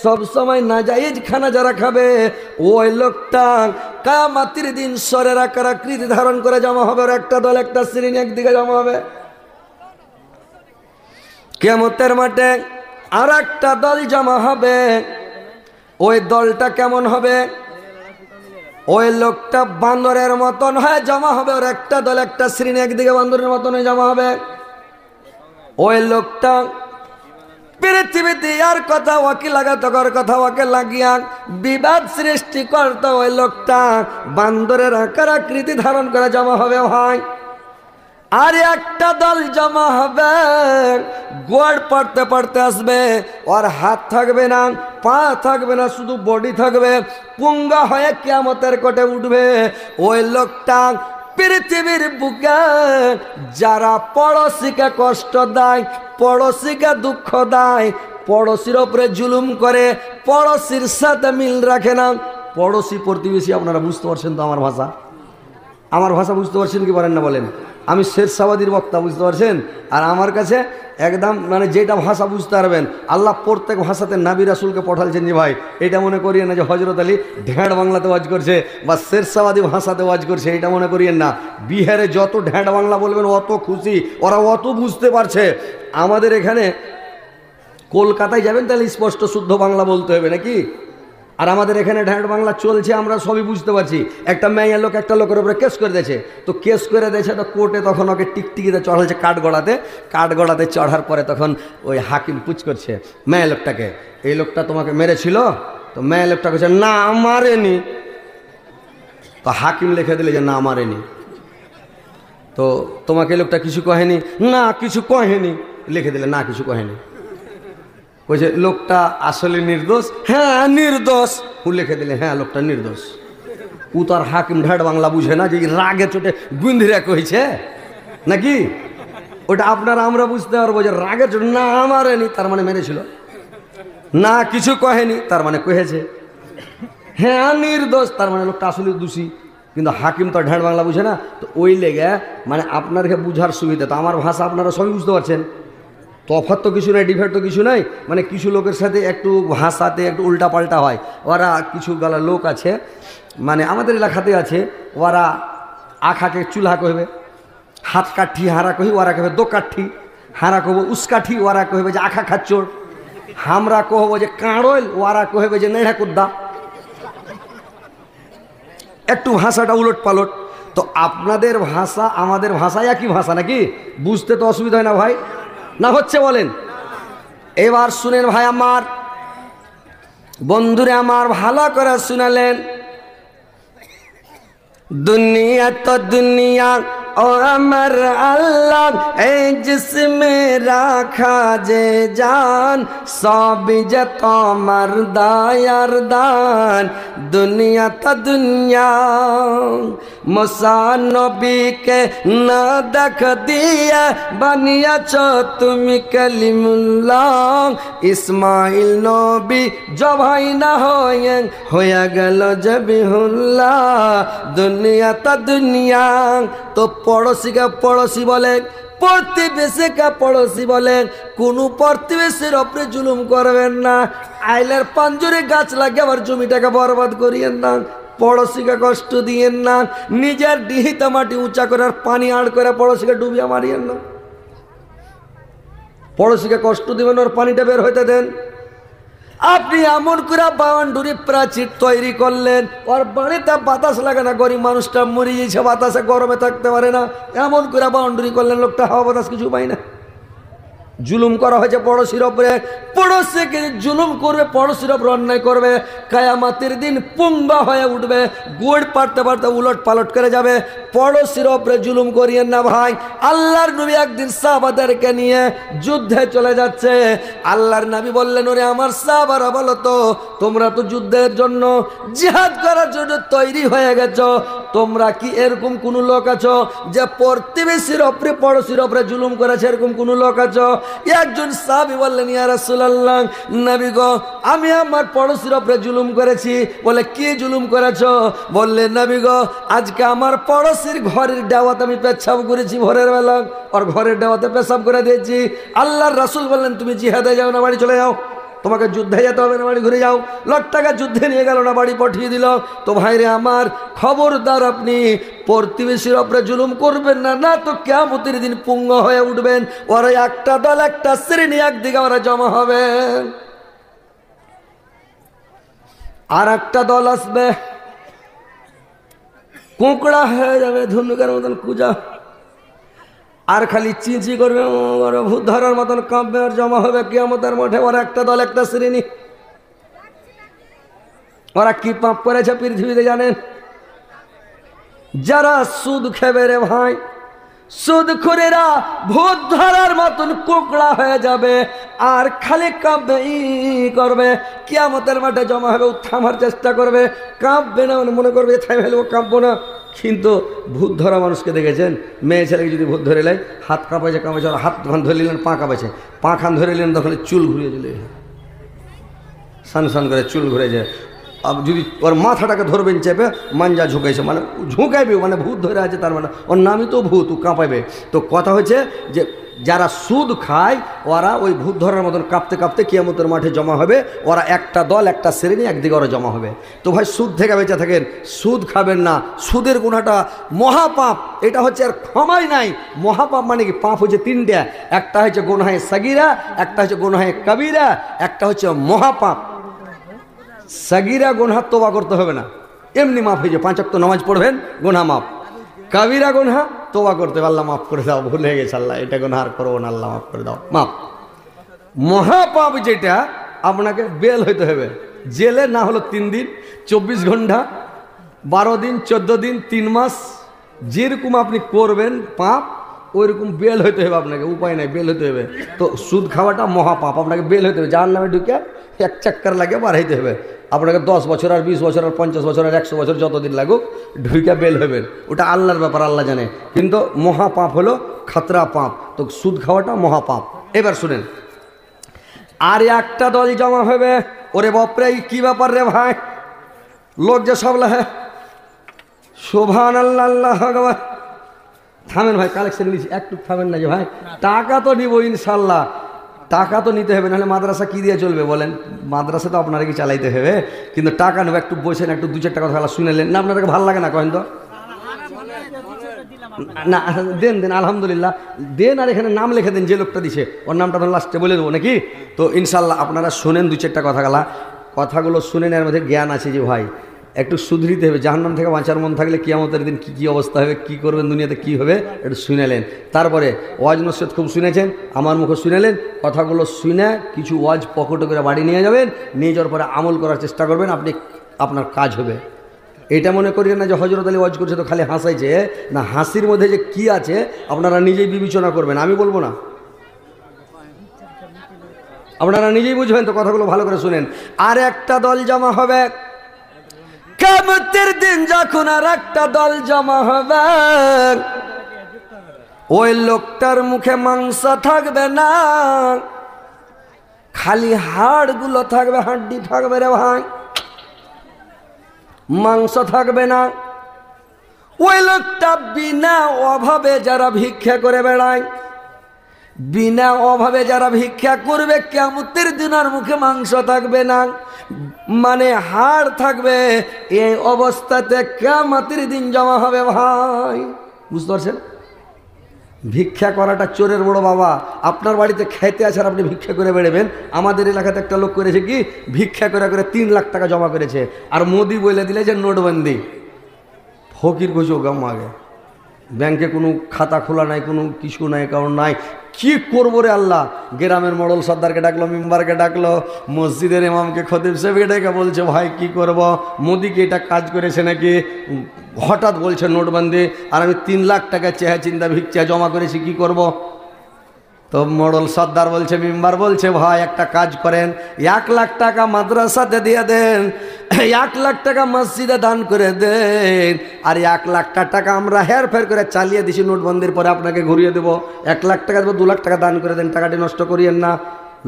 সব সময় নাজায়েজ খানা যারা খাবে, ওই লোকটা কিয়ামতের দিন সরের আকার আকৃতি ধারণ করে জমা হবে। একটা দল একটা শ্রেণী একদিকে জমা হবে। কিয়ামতের মাঠে আর একটা দল জমা হবে। ওই দলটা কেমন হবে? ওই লোকটা বান্দরের মতন হয়ে জমা হবে। ওর একটা দল একটা শ্রেণী একদিকে বান্দরের মতন হয়ে জমা হবে। ওই লোকটা পৃথিবীতে আর কথা ওকে লাগাতো, কর কথা ওকে লাগিয়া বিবাদ সৃষ্টি করতো। ওই লোকটা বান্দরের আকার আকৃতি ধারণ করে জমা হবে ভাই। আর একটা দল জমা হবে, গোড় পড়তে পড়তে আসবে, ওর হাত থাকবে না, পা থাকবে না, শুধু বডি থাকবে, পুঙ্গা হয়ে কিয়ামতের কোটে উঠবে। ওই লোকটা পৃথিবীর বুকে যারা পড়োশিকে কষ্ট দেয়, পড়োশিকে দুঃখ দেয়, পড়োশির ওপরে জুলুম করে, পড়োশির সাথে মিল রাখে না। পড়োশি প্রতিবেশী আপনারা বুঝতে পারছেন তো আমার ভাষা? আমার ভাষা বুঝতে পারছেন কি পারেন না বলেন? আমি শেরশাবাদীর বক্তা, বুঝতে পারছেন? আর আমার কাছে একদম মানে যেটা ভাষা বুঝতে পারবেন, আল্লাহ প্রত্যেক ভাষাতে নবী রাসূলকে পাঠালছেন। যে ভাই এটা মনে করিয়েন না যে হযরত আলী ঢ্যাঁড় বাংলাতে ওয়াজ করছে বা শেরশাবাদী ভাষাতে ওয়াজ করছে, এটা মনে করিয়েন না। বিহারে যত ঢ্যাঁড় বাংলা বলবেন অত খুশি, ওরা অত বুঝতে পারছে। আমাদের এখানে কলকাতায় যাবেন তাহলে স্পষ্ট শুদ্ধ বাংলা বলতে হবে নাকি? আর আমাদের এখানে ঢ্যাঁড় বাংলা চলছে, আমরা সবই বুঝতে পারছি। একটা মেয়ে লোক একটা লোকের উপরে কেস করে দিয়েছে, তো কেস করে দিয়েছে তো কোর্টে তখন ওকে টিকটিকিতে চড়াচ্ছে কাঠগড়াতে চড়ার পরে তখন ওই হাকিম পুছ করছে মেয়ে লোকটাকে, এই লোকটা তোমাকে মেরেছিল? তো মেয়ে লোকটা বলছে না মারেনি। তো হাকিম লিখে দিলে যে না মারেনি। তো তোমাকে লোকটা কিছু কহেনি? না কিছু কহেনি। লিখে দিলে না কিছু কহেনি। বলছে লোকটা আসলে নির্দোষ? হ্যাঁ নির্দোষ। ও লিখে দিলে হ্যাঁ লোকটা নির্দোষ। ও তো আর হাকিম ঢাট বাংলা বুঝে না যে রাগে চোটে গুন্ধিরা কইছে নাকি? ওটা আপনারা আমরা বুঝতে পারবো যে রাগে চোটে না মারেনি তার মানে মেরেছিল, না কিছু কহেনি তার মানে কহেছে, হ্যাঁ নির্দোষ তার মানে লোকটা আসলে দোষী। কিন্তু হাকিম তো ঢাট বাংলা বুঝে না। তো ওই লেগে মানে আপনারকে বুঝার সুবিধা, তো আমার ভাষা আপনারা সবই বুঝতে পারছেন। তফাৎ তো কিছু নাই, ডিফারেন্ট তো কিছু নাই। মানে কিছু লোকের সাথে একটু ভাষাতে একটু উল্টা পাল্টা হয়। ওরা কিছু গালা লোক আছে, মানে আমাদের এলাকাতে আছে, ওরা আখাকে চুলহা কহবে, হাত কাঠি হারা কহি, ওরা কহবে দো কাঠি, হারা কহবো উসকাঠি, ওরা কহবে যে আখা খাচ্চোর, আমরা কহবো যে কাঁড়ল, ওরা কহবে যে নেড়া কুদ্দা। একটু ভাষাটা উলট পালট। তো আপনাদের ভাষা আমাদের ভাষা একই ভাষা নাকি? বুঝতে তো অসুবিধা হয় না ভাই? না হচ্ছে বলেন? এবার শুনেন ভাই আমার, বন্ধুরে আমার, ভালো করে শুনালেন। দুনিয়া তো দুনিয়া ও আমার আল্লাহ, এই জিসমে রাখা যে জান, সবই যে তোমার দায়ার দান। দুনিয়া তো দুনিয়া মুসা নবীকে না দেখ দিয়ে বানিয়েছ তুমি কালিমুল্লাহ। ইসমাইল নবী জবাই না হয়ে গেল জবিহুল্লাহ। দুনিয়া তো দুনিয়া, তো পড়োশিকে পড়োশি বলেন, প্রতিবেশীকে পড়োশি বলেন। কোনো প্রতিবেশীর ওপরে জুলুম করবেন না। আইলের পাঞ্জরে গাছ লাগে আবার জমিটাকে বরবাদ করিয়েন না। পড়োশিকে কষ্ট দিয়েন না। নিজের ডিহিতে মাটি উঁচা করে আর পানি আড় করে পড়োশিকে ডুবিয়ে মারিয়েন না। পড়োশিকে কষ্ট দিবেন, ওর পানিটা বের হইতে দেন। আপনি এমন করে বাউন্ডারি প্রাচীর তৈরি করলেন, ওর বাড়িতে বাতাস লাগে না, গরিব মানুষটা মরে গেছে, বাতাসে গরমে থাকতে পারে না, এমন করে বাউন্ডারি করলেন, লোকটা হাওয়া বাতাস কিছু পায় না। জুলুম করা হয়েছে পড়োশির ওপরে, পড়োশিকে জুলুম করবে, পড়োশির ওপর অন্যায় করবে, কিয়ামতের দিন পুঙ্গা হয়ে উঠবে, গুড় পাড়তে পারতে উলট পালট করে যাবে। পড়োশির ওপরে জুলুম করিয়েন না ভাই। আল্লাহর নবী একদিন সাহাবাদেরকে নিয়ে যুদ্ধে চলে যাচ্ছে। আল্লাহর নবী বললেন, ওরে আমার সাহাবারা, বলো তো তোমরা তো যুদ্ধের জন্য, জিহাদ করার জন্য তৈরি হয়ে গেছো, তোমরা কি এরকম কোন লোক আছো যে প্রতিবেশীর ওপরে পড়োশির ওপরে জুলুম করেছে, এরকম কোন লোক আছো? একজন সাহাবী বললেন, ইয়া রাসূলুল্লাহ, নবী গো, আমি আমার পড়োশির ওপরে জুলুম করেছি। বলে, কি জুলুম করেছো? বললেন, নবী গো, আজকে আমার পড়োশির ঘরের ডাওয়াতে আমি পেশাব করেছি, ভোরের বেলা ওর ঘরের ডাওয়াতে পেশাব করে দিয়েছি। আল্লাহর রাসূল বললেন, তুমি জিহাদে যাও না, বাড়ি চলে যাও, তোমাকে যুদ্ধে যেতে হবে না, বাড়ি ঘুরে যাও। লোকটাকে যুদ্ধে নিয়ে গেল না, বাড়ি পাঠিয়ে দিল। তো ভাইরে আমার, খবরদার আপনি প্রতিবেশীর ওপরে জুলুম করবেন না, না তো কিয়ামতের দিন পুঙ্গ হয়ে উঠবেন। ওরা একটা দল, একটা শ্রেণী একদিকে ওরা জমা হবে, আর একটা দল আসবে, কুঁকড়া হয়ে যাবে, ধনুকের মতন কুজা, আর খালি চিঁচি করবে, ভূত ধরার মতন কাঁপবে, আর জমা হবে কিয়ামতের মাঠে। ওরা একটা দল, একটা শ্রেণী। ওরা কি পাপ করেছে পৃথিবীতে জানেন? যারা সুদ খেবে রে ভাই, সুদখোরেরা ভূত ধরার মতন কোকড়া হয়ে যাবে, আর খালি কাঁপবে, ই করবে, কিয়ামতের মাঠে জমা হবে, থামার চেষ্টা করবে, কাঁপবে না, মনে করবে থাই ফেলবো, কাঁপবো না। কিন্তু ভূত ধরা মানুষকে দেখেছেন? মেয়ে ছেলেকে যদি ভূত ধরে নেয়, হাত কাঁপাইছে, হাত খান ধরে নিলেন, পা কাঁপাইছে, পা খান ধরে নিলেন, তখন চুল ঘুরিয়ে দিলে সান সান করে চুল ঘুরে যায়। যদি ওর মাথাটাকে ধরবেন চেপে, মাঞ্জা ঝুঁকাইছে, মানে ঝুঁকাইবে, মানে ভূত ধরে আছে, তার মানে ওর নামই তো ভূত, ও কাঁপাইবে। তো কথা হচ্ছে যে যারা সুদ খায়, ওরা ওই ভূত ধরার মতন কাঁপতে কাঁপতে কিয়ামতের মাঠে জমা হবে। ওরা একটা দল, একটা শ্রেণী, একদিকে ওরা জমা হবে। তো ভাই, সুদ থেকে বেঁচে থাকেন, সুদ খাবেন না। সুদের গুনাহটা মহাপাপ, এটা হচ্ছে আর ক্ষমাই নাই। মহাপাপ মানে কি? পাপ হচ্ছে তিনটা, একটা হচ্ছে গুনাহে সাগীরা, একটা হচ্ছে গুনাহে কবিরা, একটা হচ্ছে মহাপাপ। সাগীরা গুনাহ তওবা করতে হবে না, এমনি মাফ হয়ে যায়, 5 ওয়াক্ত নামাজ পড়বেন, গুনাহ মাফ। কবিরা গুনাহ তওবা করতে হবে, আল্লাহ মাফ করে দাও, ভুলে গেছে আল্লাহ, এটা গুনাহ আর করবো না, আল্লাহ মাফ করে দাও, মাফ। মহাপাপ যেটা, আপনাকে বেল হইতে হবে, জেলে না হলো 3 দিন, 24 ঘন্টা, 12 দিন, 14 দিন, 3 মাস, যেরকম আপনি করবেন পাপ, ওইরকম বেল হইতে হবে আপনাকে, উপায় নাই, বেল হইতে হবে। তো সুদ খাওয়াটা মহাপাপ, আপনাকে বেল হইতে হবে, যার নামে ঢুকে এক চাক্কার লাগে বাড়াইতে হবে। আপনাকে 10 বছর আর 20 বছর আর 50 বছর আর 100 বছর যতদিন লাগুক, ঢুকে বেল হবেন, ওটা আল্লাহর ব্যাপার, আল্লাহ জানে। কিন্তু মহাপাপ হলো খাতরা পাপ, তো সুদ খাওয়াটা মহাপাপ। এবার শুনেন, আর একটা দল জমা হবে। ওরে বাপরে, কি ব্যাপার রে ভাই, লোক যে সব লাহে, সুবহানাল্লাহ, আল্লাহু আকবার। থামেন ভাই, কালেকশন নিচ্ছি, একটু থামেন না যে ভাই, টাকা তো নিব ইনশাল্লাহ, টাকা তো নিতে হবে, নাহলে মাদ্রাসা কি দিয়ে চলবে বলেন? মাদ্রাসা তো আপনারা কি চালাইতে হবে, কিন্তু টাকা নেবো। একটু বসেন, একটু 2-4টা কথা শুনেলেন না, আপনাদেরকে ভালো লাগে না কহেন তো? না দেন দেন, আলহামদুলিল্লাহ দেন, আর এখানে নাম লিখে দেন, যে লোকটা দিছে ওর নামটা তো লাস্টে বলে দেবো নাকি? তো ইনশাল্লাহ আপনারা শোনেন 2-4টা কথাগুলো শুনেন, এর মধ্যে জ্ঞান আছে যে ভাই একটু শুধরিতে হবে। জাহান্নাম থেকে বাঁচার মন থাকলে কিয়ামতের দিন কী কী অবস্থা হবে, কী করবেন দুনিয়াতে, কী হবে, একটু শুনেলেন। তারপরে ওয়াজ নসিহত খুব শুনেছেন, আমার মুখে শুনেলেন, কথাগুলো শুনে কিছু ওয়াজ পকেটে করে বাড়ি নিয়ে যাবেন, নিয়ে যাওয়ার পরে আমল করার চেষ্টা করবেন, আপনার কাজ হবে। এটা মনে করিয়েন না যে হযরত আলী ওয়াজ করছে তো খালি হাসাইছে, না, হাসির মধ্যে যে কি আছে আপনারা নিজেই বিবেচনা করবেন, আমি বলবো না, আপনারা নিজেই বুঝবেন। তো কথাগুলো ভালো করে শুনেন। আর একটা দল জমা হবে কিয়ামতের দিন, যখন আর একটা দল জমা হবে, ওই লোকটার মুখে মাংস থাকবে না, খালি হাড়গুলো থাকবে, হাড্ডি থাকবে রে ভাই, মাংস থাকবে না। ওই লোকটা বিনা অভাবে যারা ভিক্ষা করে বেড়ায়, বিনা অভাবে যারা ভিক্ষা করবে, কিয়ামতের দিন আর মুখে মাংস থাকবে না, মানে হাড় থাকবে। এই অবস্থাতে কিয়ামতের দিন জমা হবে ভাই, বুঝতে পারছেন? ভিক্ষা করাটা চোরের বড় বাবা। আপনার বাড়িতে খাইতে আছে আর আপনি ভিক্ষা করে বেড়াবেন। আমাদের এলাকাতে একটা লোক করেছে কি, ভিক্ষা করে করে 3 লাখ টাকা জমা করেছে। আর মোদি বলে দিলে যে নোটবন্দি। ফকির কইছো গাম আগে, ব্যাংকে কোনো খাতা খোলা নাই, কোনো কিছু নাই, কারণ নাই। কি করবো রে আল্লাহ। গ্রামের মডল সর্দারকে ডাকলো, মেম্বারকে ডাকলো, মসজিদের ইমামকে, খতিব সাহেবকে ডেকে বলছে ভাই কি করব, মোদিকে এটা কাজ করেছে নাকি। হঠাৎ বলছে নোটবন্দি, আর আমি 3 লাখ টাকা চেহা চিন্তা ভিক্ষা জমা করেছি, কি করব। তো মডল সর্দার বলছে, মেম্বার বলছে ভাই একটা কাজ করেন, 1 লাখ টাকা মাদ্রাসাতে দিয়ে দেন, 1 লাখ টাকা মসজিদে দান করে দেন, আর 1 লাখ টাকা আমরা হেরফের করে চালিয়ে দিছি, নোটবন্দির পরে আপনাকে ঘুরিয়ে দেবো। 1 লাখ টাকা দেবো, 2 লাখ টাকা দান করে দেন, টাকাটি নষ্ট করিয়েন না।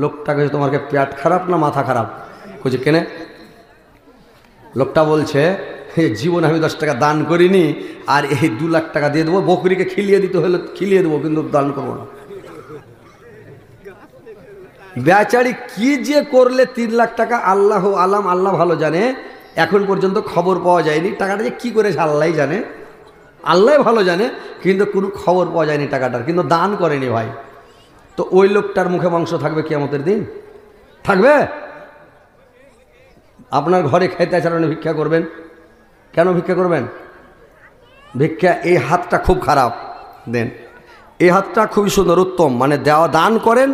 লোকটা কাছে তোমার পেট খারাপ না মাথা খারাপ? বুঝে কেনে? লোকটা বলছে জীবনে আমি 10 টাকা দান করিনি, আর এই 2 লাখ টাকা দিয়ে দেবো, বকরিকে খিলিয়ে দিতে হলে খিলিয়ে দেবো, কিন্তু দান করবো না। বেচারি কি যে করলে 3 লাখ টাকা, আল্লাহ আলাম, আল্লাহ ভালো জানে। এখন পর্যন্ত খবর পাওয়া যায়নি টাকাটা যে কী করেছে, আল্লাহ জানে, আল্লাহ ভালো জানে, কিন্তু কোনো খবর পাওয়া যায়নি টাকাটার, কিন্তু দান করেনি ভাই। তো ওই লোকটার মুখে মাংস থাকবে কিয়ামতের দিন? থাকবে? আপনার ঘরে খাইতে আছেন, ভিক্ষা করবেন কেন? ভিক্ষা করবেন ভিক্ষা, এই হাতটা খুব খারাপ দেন, এই হাতটা খুবই সুন্দর উত্তম, মানে দেওয়া, দান করেন,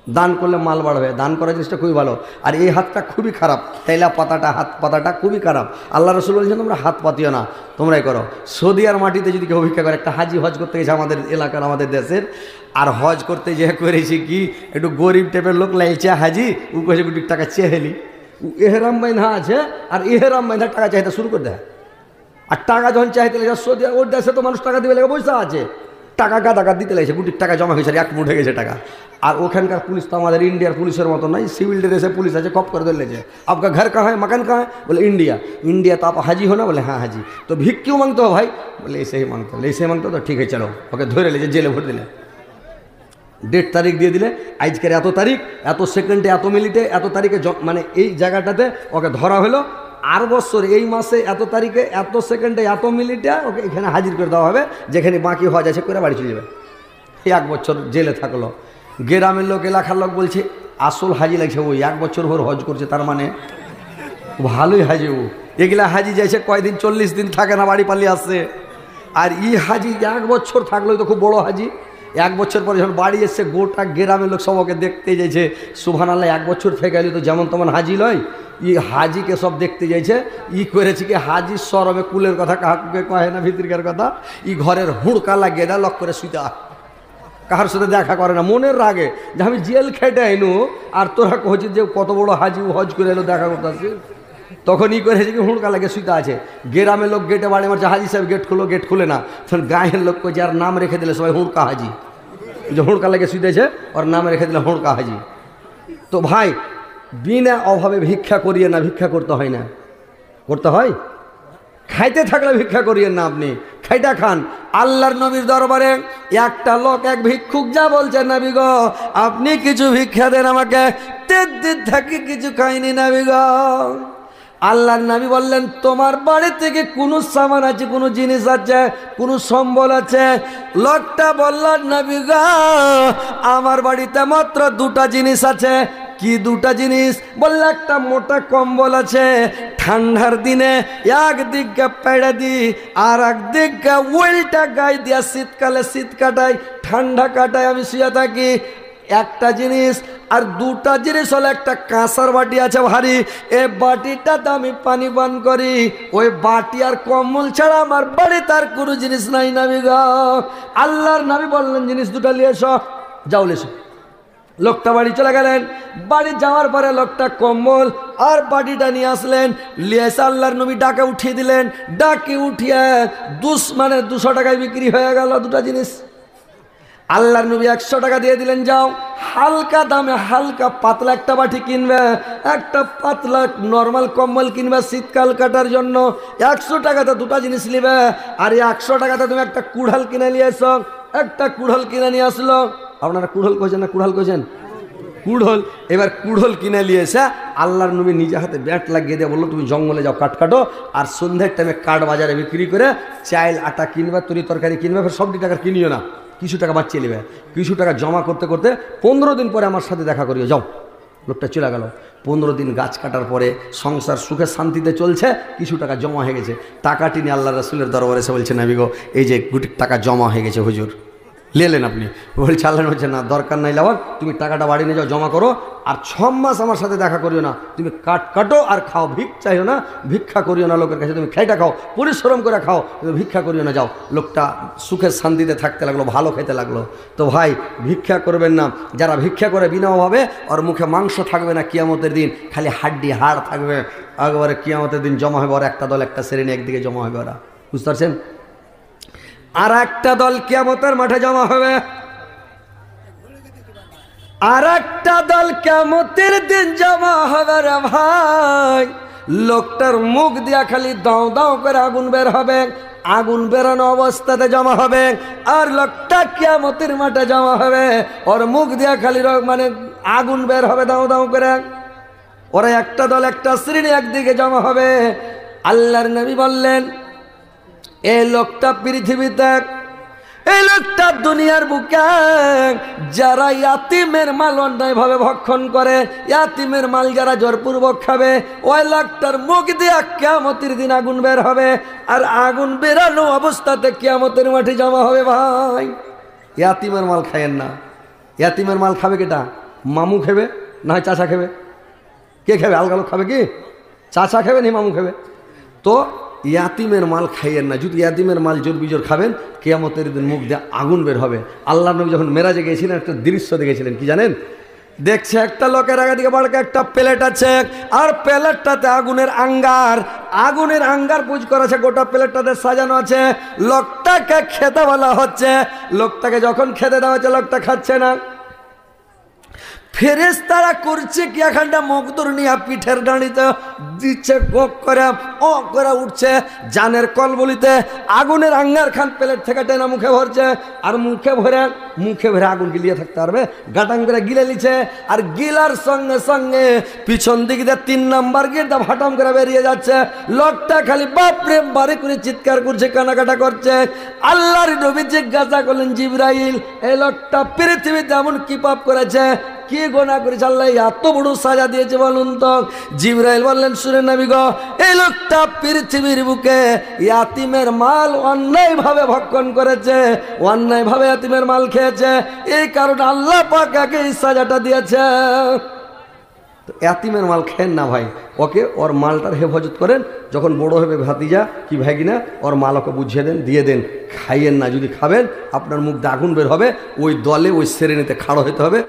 দান করলে মাল বাড়বে, দান করার জিনিসটা খুবই ভালো। আর এই হাতটা খুবই খারাপ, তেলা পাতাটা, হাত পাতাটা খুবই খারাপ। আল্লাহ রসুল বলছেন তোমরা হাত পাতিও না, তোমরাই করো। সৌদি আর মাটিতে যদি কেউ ভিক্ষা করে, একটা হাজি হজ করতে গেছে আমাদের এলাকার, আমাদের দেশের, আর হজ করতে যে করেছি কি, একটু গরিব টাইপের লোক লাইছে হাজি, ও কয়েছে কোটি টাকা চেহেলি, এহেরাম বাইন্ধা আছে, আর এহেরাম বাইন্ধা টাকা চাইতে শুরু করে দেয়। আর টাকা যখন চাইতে লেগে, সৌদি ওর দেশে তো মানুষ টাকা দিবে লেগে বসে আছে, টাকা গাদা দিতে লাগছে, কোটির টাকা জমা হয়েছে, 1 মুঠ হয়ে গেছে টাকা। আর ওখানকার পুলিশ তো আমাদের ইন্ডিয়ার পুলিশের মতো নয়, সিভিল ড্রেসে পুলিশ আছে, কপ করে ধরলেছে, आपका घर कहाँ है, मकान कहाँ है, बोले इंडिया। इंडिया तो आप हाजी हो ना, बोले हाँ हाजी। तो भिक क्यों मांगते हो भाई, बोले ऐसे ही मांगते हो। ऐसे ही मांगते हो तो ठीक है चलो, ओके धरे लेजे, जेले भर दिले, डेट तारीख দিয়ে দিলে, আজকের এত তারিখ, এত সেকেন্ডে, এত মিনিটে, এত তারিখে, মানে এই জায়গাটাতে ওকে ধরা হলো, আর বছর এই মাসে এত তারিখে, এত সেকেন্ডে, এত মিনিটে ওকে এখানে হাজির করে দেওয়া হবে, যেখানে বাকি হজ আছে করে বাড়ি চলে যাবে। 1 বছর জেলে থাকলো। গ্রামের লোক, এলাকার লোক বলছে আসল হাজি লাগছে, ওই 1 বছর ভর হজ করছে, তার মানে ভালোই হাজি। ও এগুলা হাজি যাইছে কয়দিন, 40 দিন থাকে না, বাড়ি পালিয়ে আসছে। আর ই হাজি 1 বছর থাকলো, তো খুব বড় হাজি। 1 বছর পরে যখন বাড়ি এসছে, গোটা গ্রামের লোক সব ওকে দেখতে যাইছে, সুবহানাল্লাহ 1 বছর থেকে এলি তো যেমন তেমন হাজি লয়। ই হাজিকে সব দেখতে যাইছে, ই করেছে কি, হাজির সরবে কুলের কথা কাহাকে কহে না, ভিতরকার কথা, ই ঘরের হুড়কা লাগিয়ে দেয়, লক করে শুইতে, কাহার সাথে দেখা করে না, মনের রাগে যে আমি জেল খেটে আইনু, আর তোরা কহছিস যে কত বড় হাজি হজ করে এলো দেখা করতে আসছে। তখন ই করেছে কি, হুড়কা লাগে শুইতে আছে। গ্রামের লোক গেটে বাড়ি মারছে, হাজি সাহেব গেট খুলো, গেট খুলে না। তখন গায়ের লোক কইছে, আর নাম রেখে দিলে সবাই হুড়কা হাজি, যে হুড়কা লাগে শুইতেছে, ওর নাম রেখে দিলে হুড়কা হাজি। তো ভাই, বিনা অভাবে ভিক্ষা করিয়ে না, ভিক্ষা করতে হয় না, করতে হয়। খাইতে থাকলে ভিক্ষা করিয়েন না, আপনি খাইটা খান। আল্লাহর নবীর দরবারে একটা লোক, এক ভিক্ষুক যা বলছেন, নবী গো আপনি কিছু ভিক্ষা দেন আমাকে, 3 দিন থাকি কিছু খাইনি নবী গো। আল্লাহর নবী বললেন, তোমার বাড়ি থেকে কোনো সামান আছে, কোনো জিনিস আছে, কোনো সম্বল আছে? লোকটা বললেন, নবী গো আমার বাড়িতে মাত্র 2টা জিনিস আছে। কি 2টা জিনিস? বললে একটা মোটা কম্বল আছে, ঠান্ডার দিনে একদিকে পেড়ে দিই, আর একদিকে উল্টা গায়ে দিয়া শীতকালে শীত কাটাই, ঠান্ডা কাটাই, আমি শুয়ে থাকি। একটা জিনিস। আর 2টা জিনিস হলো, একটা কাঁসার বাটি আছে ভারী, এই বাটিটাতে আমি পানি পান করি। ওই বাটি আর কম্বল ছাড়া আমার বাড়িতে আর কোনো জিনিস নাই নবী গো। আল্লাহর নবী বললেন, জিনিস 2টা নিয়ে এসো, যাও এসো। লোকটা বাড়ি চলে গেলেন। বাড়ি যাওয়ার পরে লোকটা কম্বল আর বাটিটা নিয়ে আসলেন, নিয়ে এসে আল্লাহর নবী ডাকে উঠিয়ে দিলেন। ডাকে উঠিয়ে 200 টাকায় বিক্রি হয়ে গেল 2টা জিনিস। আল্লাহর নবী 100 টাকা দিয়ে দিলেন, যাও হালকা দামে হালকা পাতলা একটা বাটি কিনবে, একটা পাতলা নর্মাল কম্বল কিনবে শীতকাল কাটার জন্য। 100 টাকাতে 2টা জিনিস নিবে। আর 100 টাকাতে তুমি একটা কুড়াল কিনে নিয়ে এসো। একটা কুড়াল কিনে নিয়ে আসলো। আপনারা কুড়াল কইছেন না, কুড়াল কইছেন? কুড়াল। এবার কুড়াল কিনে নিয়ে এসে আল্লাহর নবী নিজে হাতে ব্যাট লাগিয়ে দিয়ে বললো, তুমি জঙ্গলে যাও কাঠ কাটো, আর সন্ধ্যের টাইমে কাঠ বাজারে বিক্রি করে চাল আটা কিনবে, তরি তরকারি কিনবে, সব টাকার কিনিও না, কিছু টাকা বাঁচিয়ে নেবে, কিছু টাকা জমা করতে করতে 15 দিন পরে আমার সাথে দেখা করিও যাও। লোকটা চলে গেল। 15 দিন গাছ কাটার পরে সংসার সুখে শান্তিতে চলছে, কিছু টাকা জমা হয়ে গেছে। টাকাটি নিয়ে আল্লাহ রাসূলের দরবারে এসে বলছে, নবী গো, এই যে গুটি টাকা জমা হয়ে গেছে হুজুর, লেলেন আপনি? বলছে আল্লাহ বলছে, না দরকার নাই লাবার, তুমি টাকাটা বাড়ি নিয়ে যাও, জমা করো, আর 6 মাস আমার সাথে দেখা করিও না। তুমি কাটো আর খাও, চাইও না, ভিক্ষা করিও না লোকের কাছে, তুমি খাইটা খাও, পরিশ্রম করে খাও, তুমি ভিক্ষা করিও না, যাও। লোকটা সুখে শান্তিতে থাকতে লাগলো, ভালো খেতে লাগলো। তো ভাই, ভিক্ষা করবেন না। যারা ভিক্ষা করে বিনা অভাবে, ওর মুখে মাংস থাকবে না কিয়ামতের দিন, খালি হাড্ডি হাড় থাকবে। একবারে কিয়ামতের দিন জমা হবে, ওর একটা দল একটা শ্রেণী একদিকে জমা হবে, ওরা, বুঝতে পারছেন? আর একটা দল কিয়ামতের মাঠে জমা হবে, আর একটা দল কিয়ামতের দিন জমা হবে রে ভাই। লোকটার মুখ দিয়া খালি দাও দাও করে আগুন বের হবে, আগুন বেরানো অবস্থাতে জমা হবে। আর লোকটা কিয়ামতের মাঠে জমা হবে, ওর মুখ দিয়া খালি মানে আগুন বের হবে দাও দাও করে। ওরা একটা দল একটা শ্রেণী একদিকে জমা হবে। আল্লাহর নবী বললেন, এই লোকটা পৃথিবীতে, এই লোকটা দুনিয়ার বুকে যারা ইয়াতিমের মাল অন্যায়ভাবে ভক্ষণ করে, ইয়াতিমের মাল যারা জোরপূর্বক খাবে, ওই লোকটার মুখ দিয়ে কিয়ামতের দিন আগুন বের হবে। আর আগুন বেরানো অবস্থাতে কিয়ামতের মাঠে জমা হবে। ভাই, ইয়াতিমের মাল খায়েন না। ইয়াতিমের মাল খাবে কেটা? মামু খাবে না হয় চাচা খাবে? কে খাবে? আলগা লোক খাবে কি? চাচা খাবে না মামু খাবে? তো ইয়াতিমের মাল খাইয়েন না। যদি ইয়াতিমের মাল জোর বিজোর খাবেন, কিয়ামতের দিন মুখ দিয়ে আগুন বের হবে। আল্লাহ নবী যখন মেরাজে গিয়েছিলেন, একটা দৃশ্য দেখেছিলেন, কি জানেন? দেখছে একটা লোকের আগে দিকে বাড়কে একটা প্লেট আছে, আর প্লেটটাতে আগুনের আঙ্গার, আগুনের আঙ্গার পুজ করেছে, গোটা প্লেটটাতে সাজানো আছে। লোকটাকে খেতে বলা হচ্ছে। লোকটাকে যখন খেতে দেওয়া হচ্ছে, লোকটা খাচ্ছে না। ফেরেশতারা করছে কি, এখানটা মুখদুর নিয়ে পিঠের ডাঁড়িতে দিচ্ছে, গোক করে ও করে উঠছে, জানের কলবলিতে আগুনের আঙ্গার খান প্লেট থেকে টেনা মুখে ভরছে। আর মুখে ভরে আগুন গিলিয়ে থাকতে পারবে, গাটাং করে গিলে নিচ্ছে। আর গিলার সঙ্গে সঙ্গে পিছন দিক দিয়ে 3 নাম্বার গিয়ে ভাটাম করে বেরিয়ে যাচ্ছে। লোকটা খালি বাপরে বাড়ি করে চিৎকার করছে, কানাকাটা করছে। আল্লাহর নবী জিজ্ঞাসা করলেন, জিবরাইল, এই লোকটা পৃথিবীতে এমন কি পাপ করেছে, কি গোনা করেছে, আল্লাহ এত বড় সাজা দিয়েছে বলুন তো? জিবরাইল বললেন, শুনেন নবী গো, এই লোকটা পৃথিবীর বুকে ইয়াতিমের মাল অন্যায়ভাবে ভক্ষণ করেছে, অন্যায়ভাবে ইয়াতিমের মাল খেয়েছে, এই কারণে আল্লাহ পাক একে এই সাজাটা দিয়েছে। তো ইয়াতিমের মাল খেন না ভাই, ওকে ওর মালটার হেফাজত করেন। যখন বড় হবে ভাতিজা কি ভাইগিনা, ওর মাল ওকে বুঝিয়ে দেন, দিয়ে দেন, খাইয়েন না। যদি খাবেন, আপনার মুখ দিয়ে আগুন বের হবে। ওই দলে ওই শ্রেণীতে খাড়ো হতে হবে।